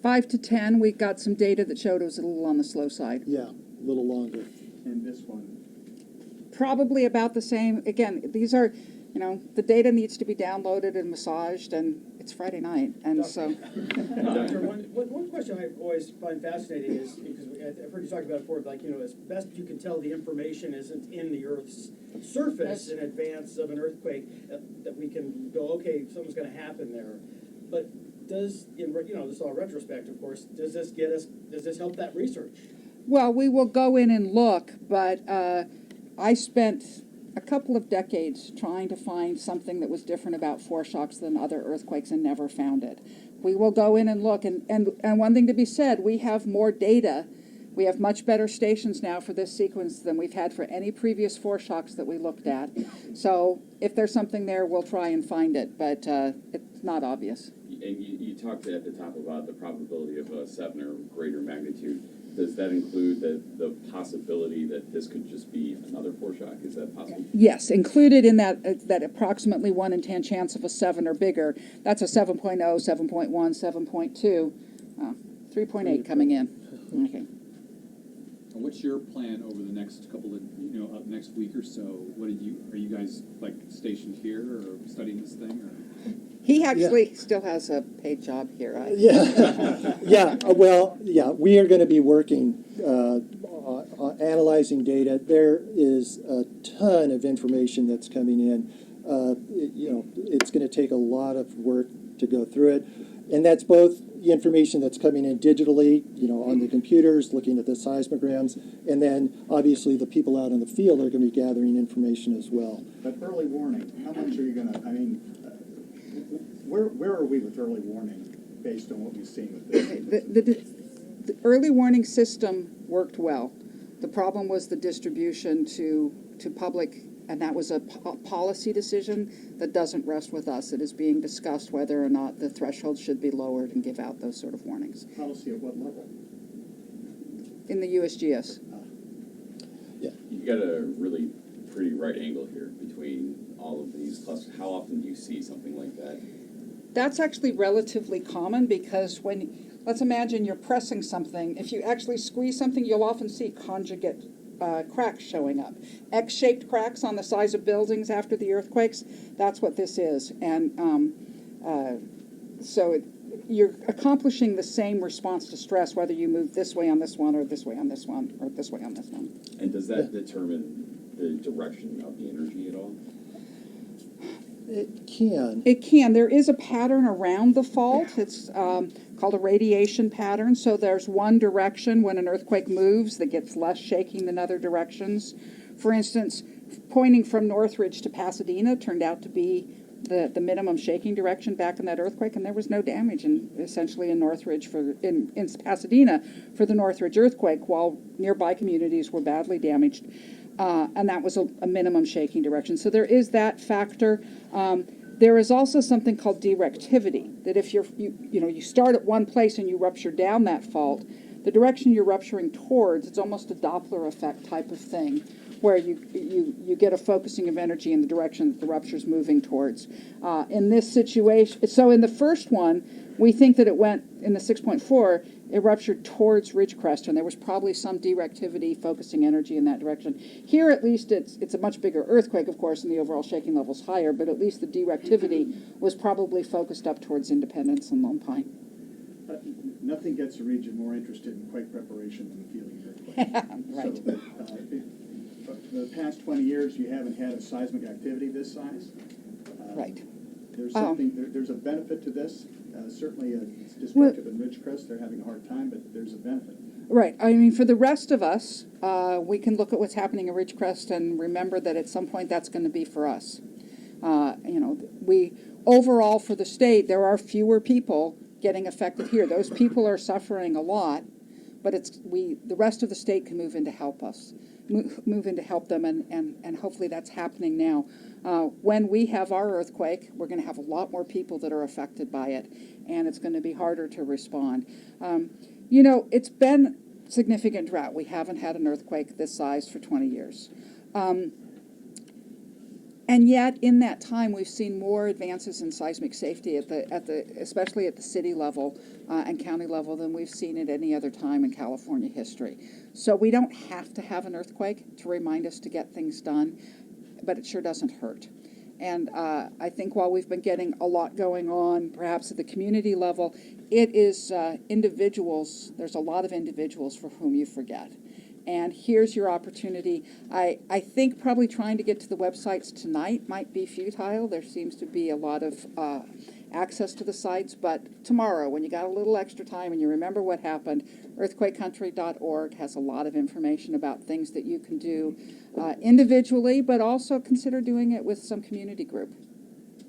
5 to 10, we got some data that showed it was a little on the slow side. Yeah, a little longer. And this one? Probably about the same. Again, these are, the data needs to be downloaded and massaged, and it's Friday night, and so. Doctor, one question I always find fascinating is, because I've heard you talk about it before, as best you can tell, the information isn't in the Earth's surface in advance of an earthquake that we can go, okay, something's going to happen there. But does, this all retrospect, of course, does this help that research? Well, we will go in and look, but I spent a couple of decades trying to find something that was different about foreshocks than other earthquakes and never found it. We will go in and look, and one thing to be said, we have more data. We have much better stations now for this sequence than we've had for any previous foreshocks that we looked at. So if there's something there, we'll try and find it, but it's not obvious. And you talked at the top about the probability of a 7 or greater magnitude. Does that include the possibility that this could just be another foreshock? Is that possible? Yes, included in that approximately 1 in 10 chance of a 7 or bigger. That's a 7.0, 7.1, 7.2, 3.8 coming in. Okay. What's your plan over the next couple of, next week or so? Are you guys stationed here or studying this thing? Or? He actually still has a paid job here. We are going to be working on analyzing data. There is a ton of information that's coming in. It's going to take a lot of work to go through it. And that's both the information that's coming in digitally, on the computers, looking at the seismograms, and then obviously the people out in the field are going to be gathering information as well. But early warning, how much are you going to, where are we with early warning based on what we've seen with this? The early warning system worked well. The problem was the distribution to public, and that was a policy decision that doesn't rest with us. It is being discussed whether or not the threshold should be lowered and give out those sort of warnings. Policy at what level? In the USGS. You got a really pretty right angle here between all of these clusters. How often do you see something like that? That's actually relatively common because let's imagine you're pressing something. If you actually squeeze something, you'll often see conjugate cracks showing up. X-shaped cracks on the sides of buildings after the earthquakes, that's what this is. And you're accomplishing the same response to stress whether you move this way on this one or this way on this one or this way on this one. And does that determine the direction of the energy at all? It can. It can. There is a pattern around the fault. It's called a radiation pattern. So there's one direction when an earthquake moves that gets less shaking than other directions. For instance, pointing from Northridge to Pasadena turned out to be the minimum shaking direction back in that earthquake, and there was no damage essentially in Northridge in Pasadena for the Northridge earthquake, while nearby communities were badly damaged. And that was a minimum shaking direction. So there is that factor. There is also something called directivity, that if you start at one place and you rupture down that fault, the direction you're rupturing towards, it's almost a Doppler effect type of thing, where you get a focusing of energy in the direction that the rupture is moving towards. In this situation, so in the first one, we think that it went, in the 6.4, it ruptured towards Ridgecrest, and there was probably some directivity focusing energy in that direction. Here, at least, it's a much bigger earthquake, of course, and the overall shaking level's higher, but at least the directivity was probably focused up towards Independence and Lone Pine. Nothing gets a region more interested in quake preparation than feeling earthquake. Right. So, the past 20 years, you haven't had a seismic activity this size. Right. There's something. There's a benefit to this. Certainly, it's destructive in Ridgecrest. They're having a hard time, but there's a benefit. Right. I mean, for the rest of us, we can look at what's happening in Ridgecrest and remember that at some point that's going to be for us. We overall for the state, there are fewer people getting affected here. Those people are suffering a lot, but the rest of the state can move in to help us, move in to help them, and hopefully that's happening now. When we have our earthquake, we're going to have a lot more people that are affected by it, and it's going to be harder to respond. It's been significant drought. We haven't had an earthquake this size for 20 years. And yet, in that time, we've seen more advances in seismic safety especially at the city level and county level than we've seen at any other time in California history. So we don't have to have an earthquake to remind us to get things done, but it sure doesn't hurt. And I think while we've been getting a lot going on, perhaps at the community level, it is individuals. There's a lot of individuals for whom you forget. And here's your opportunity. I think probably trying to get to the websites tonight might be futile. There seems to be a lot of access to the sites. But tomorrow, when you got a little extra time and you remember what happened, earthquakecountry.org has a lot of information about things that you can do individually, but also consider doing it with some community group.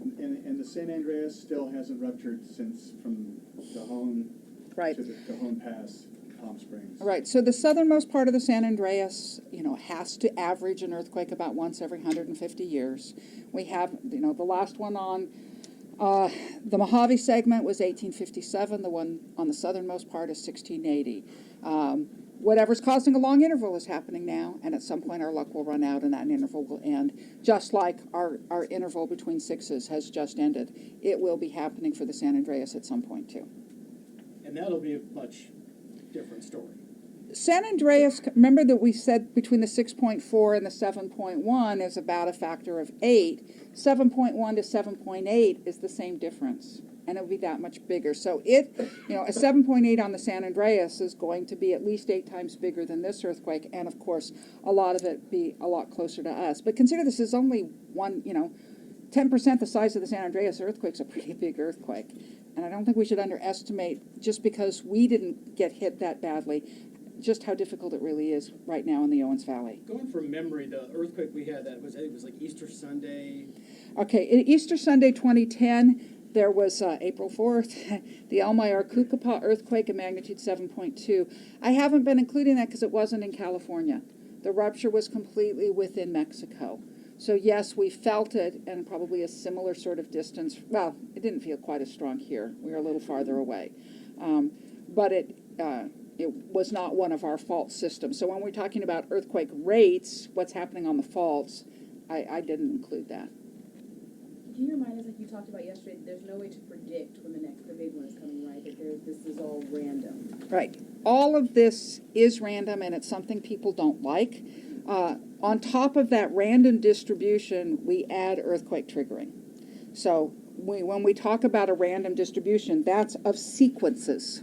And the San Andreas still hasn't ruptured since from Cajon to the Cajon Pass. Palm Springs. Right. So the southernmost part of the San Andreas, has to average an earthquake about once every 150 years. We have, the last one on the Mojave segment was 1857. The one on the southernmost part is 1680. Whatever's causing a long interval is happening now, and at some point our luck will run out and that interval will end. Just like our interval between sixes has just ended. It will be happening for the San Andreas at some point too. And that'll be a much different story. San Andreas, remember that we said between the 6.4 and the 7.1 is about a factor of 8. 7.1 to 7.8 is the same difference, and it'll be that much bigger. So a 7.8 on the San Andreas is going to be at least 8 times bigger than this earthquake, and of course, a lot of it be a lot closer to us. But consider this is only 10% the size of the San Andreas earthquake's a pretty big earthquake. And I don't think we should underestimate, just because we didn't get hit that badly, just how difficult it really is right now in the Owens Valley. Going from memory, the earthquake we had, it was like Easter Sunday. Okay, Easter Sunday 2010, there was April 4th, the Elmira-Kukapa earthquake of magnitude 7.2. I haven't been including that because it wasn't in California. The rupture was completely within Mexico. So yes, we felt it, and probably a similar sort of distance. Well, it didn't feel quite as strong here. We were a little farther away. But it was not one of our fault systems. So when we're talking about earthquake rates, what's happening on the faults, I didn't include that. Can you remind us, like you talked about yesterday, that there's no way to predict when the big one is coming, right? That this is all random. Right. All of this is random, and it's something people don't like. On top of that random distribution, we add earthquake triggering. So when we talk about a random distribution, that's of sequences.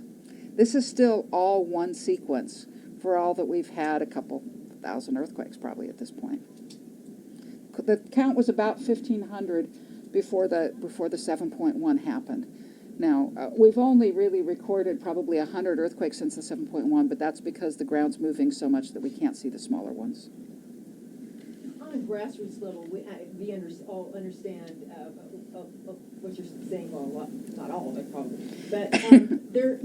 This is still all one sequence for all that we've had, a couple thousand earthquakes probably at this point. The count was about 1,500 before the 7.1 happened. Now, we've only really recorded probably 100 earthquakes since the 7.1, but that's because the ground's moving so much that we can't see the smaller ones. On a grassroots level, we all understand what you're saying. Well, not all of it probably, but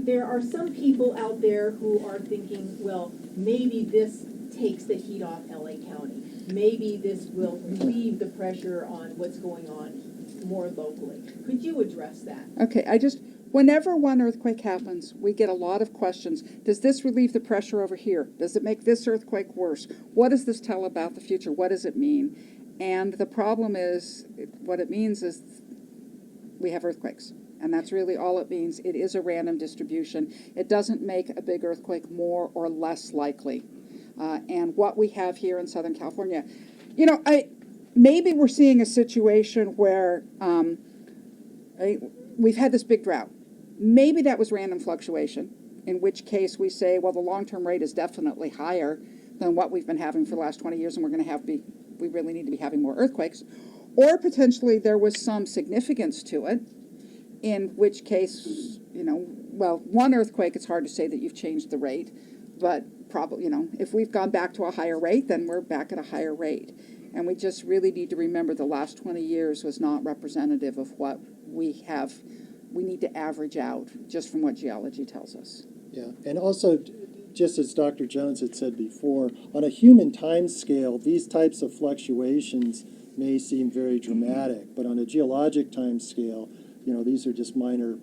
there are some people out there who are thinking, well, maybe this takes the heat off LA County. Maybe this will relieve the pressure on what's going on more locally. Could you address that? Okay, whenever one earthquake happens, we get a lot of questions. Does this relieve the pressure over here? Does it make this earthquake worse? What does this tell about the future? What does it mean? And the problem is, what it means is we have earthquakes. And that's really all it means. It is a random distribution. It doesn't make a big earthquake more or less likely. And what we have here in Southern California, maybe we're seeing a situation where we've had this big drought. Maybe that was random fluctuation, in which case we say, well, the long-term rate is definitely higher than what we've been having for the last 20 years, and we really need to be having more earthquakes. Or potentially there was some significance to it, in which case, one earthquake, it's hard to say that you've changed the rate, but probably, if we've gone back to a higher rate, then we're back at a higher rate. And we just really need to remember the last 20 years was not representative of what we have. We need to average out just from what geology tells us. Yeah, and also, just as Dr. Jones had said before, on a human time scale, these types of fluctuations may seem very dramatic, but on a geologic time scale, these are just minor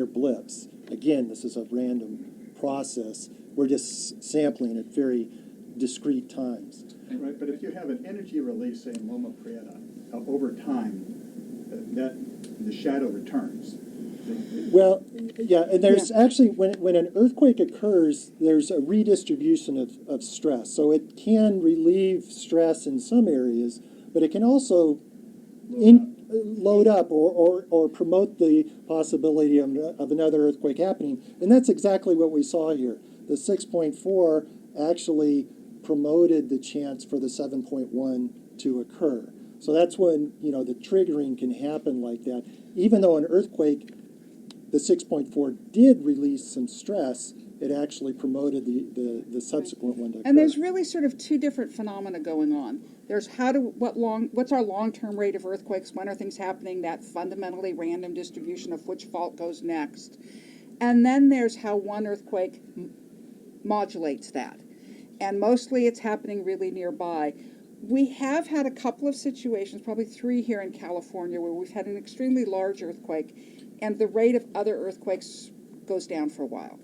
blips. Again, this is a random process. We're just sampling at very discrete times. Right, but if you have an energy release, say in Loma Prieta, over time, the shadow returns. Well, yeah, and there's actually, when an earthquake occurs, there's a redistribution of stress. So it can relieve stress in some areas, but it can also load up or promote the possibility of another earthquake happening. And that's exactly what we saw here. The 6.4 actually promoted the chance for the 7.1 to occur. So that's when, the triggering can happen like that. Even though an earthquake, the 6.4 did release some stress, it actually promoted the subsequent one to occur. And there's really sort of two different phenomena going on. There's what's our long-term rate of earthquakes? When are things happening? That fundamentally random distribution of which fault goes next. And then there's how one earthquake modulates that. And mostly it's happening really nearby. We have had a couple of situations, probably 3 here in California, where we've had an extremely large earthquake, and the rate of other earthquakes goes down for a while.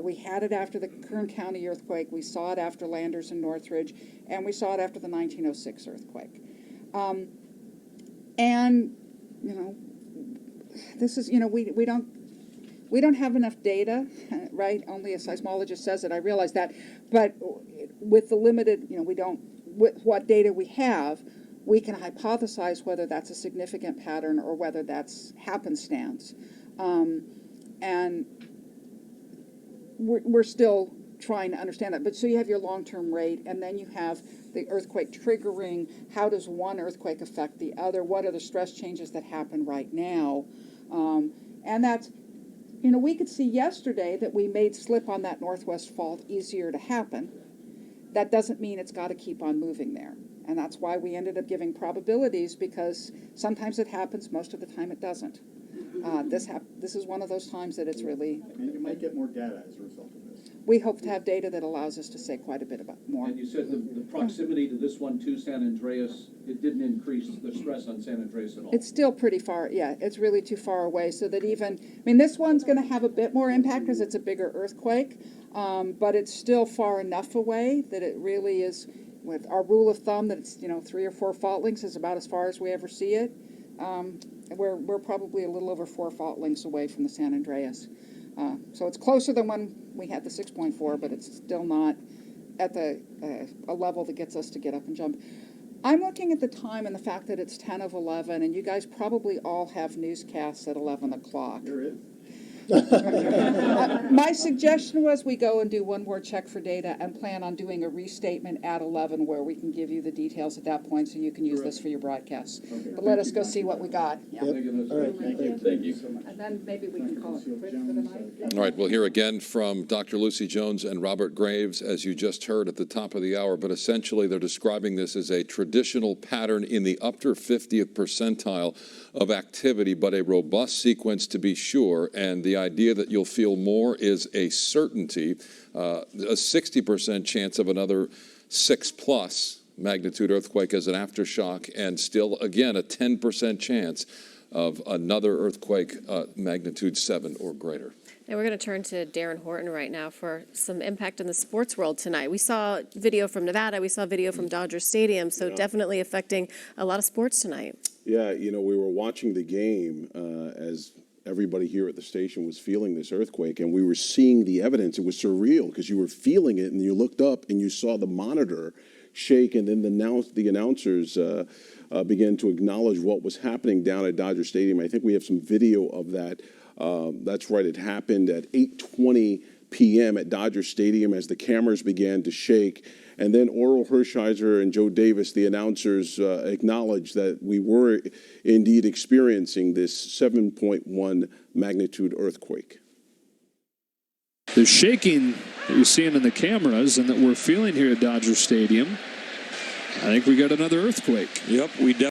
We had it after the Kern County earthquake, we saw it after Landers and Northridge, and we saw it after the 1906 earthquake. This is, we don't have enough data, right? Only a seismologist says it, I realize that. But with the limited, with what data we have, we can hypothesize whether that's a significant pattern or whether that's happenstance. And we're still trying to understand that. But so you have your long-term rate, and then you have the earthquake triggering. How does one earthquake affect the other? What are the stress changes that happen right now? And that's, we could see yesterday that we made slip on that northwest fault easier to happen. That doesn't mean it's got to keep on moving there. And that's why we ended up giving probabilities, because sometimes it happens, most of the time it doesn't. This is one of those times that it's really... You might get more data as a result of this. We hope to have data that allows us to say quite a bit about more. And you said the proximity to this one to San Andreas, it didn't increase the stress on San Andreas at all? It's still pretty far, yeah, it's really too far away, so that this one's going to have a bit more impact because it's a bigger earthquake, but it's still far enough away that it really is, with our rule of thumb that it's, 3 or 4 fault lengths is about as far as we ever see it. We're probably a little over 4 fault lengths away from the San Andreas. So it's closer than when we had the 6.4, but it's still not at a level that gets us to get up and jump. I'm looking at the time and the fact that it's 10 of 11, and you guys probably all have newscasts at 11 o'clock. There is. My suggestion was we go and do one more check for data and plan on doing a restatement at 11 where we can give you the details at that point so you can use this for your broadcasts. Okay. But let us go see what we got. Yeah. Yep. All right. Thank you. And then maybe we can call it quits for the night. All right, we'll hear again from Dr. Lucy Jones and Robert Graves, as you just heard at the top of the hour, but essentially they're describing this as a traditional pattern in the upper 50th percentile of activity, but a robust sequence to be sure, and the idea that you'll feel more is a certainty, a 60% chance of another 6+ magnitude earthquake as an aftershock, and still, again, a 10% chance of another earthquake magnitude 7 or greater. And we're going to turn to Darren Horton right now for some impact in the sports world tonight. We saw video from Nevada. We saw video from Dodger Stadium. So definitely affecting a lot of sports tonight. Yeah, you know, we were watching the game as everybody here at the station was feeling this earthquake, and we were seeing the evidence. It was surreal because you were feeling it, and you looked up and you saw the monitor shake, and then the announcers began to acknowledge what was happening down at Dodger Stadium. I think we have some video of that. That's right. It happened at 8:20 p.m. at Dodger Stadium as the cameras began to shake. And then Oral Hershiser and Joe Davis, the announcers, acknowledged that we were indeed experiencing this 7.1 magnitude earthquake. The shaking that you're seeing in the cameras and that we're feeling here at Dodger Stadium, I think we got another earthquake. Yep, we definitely.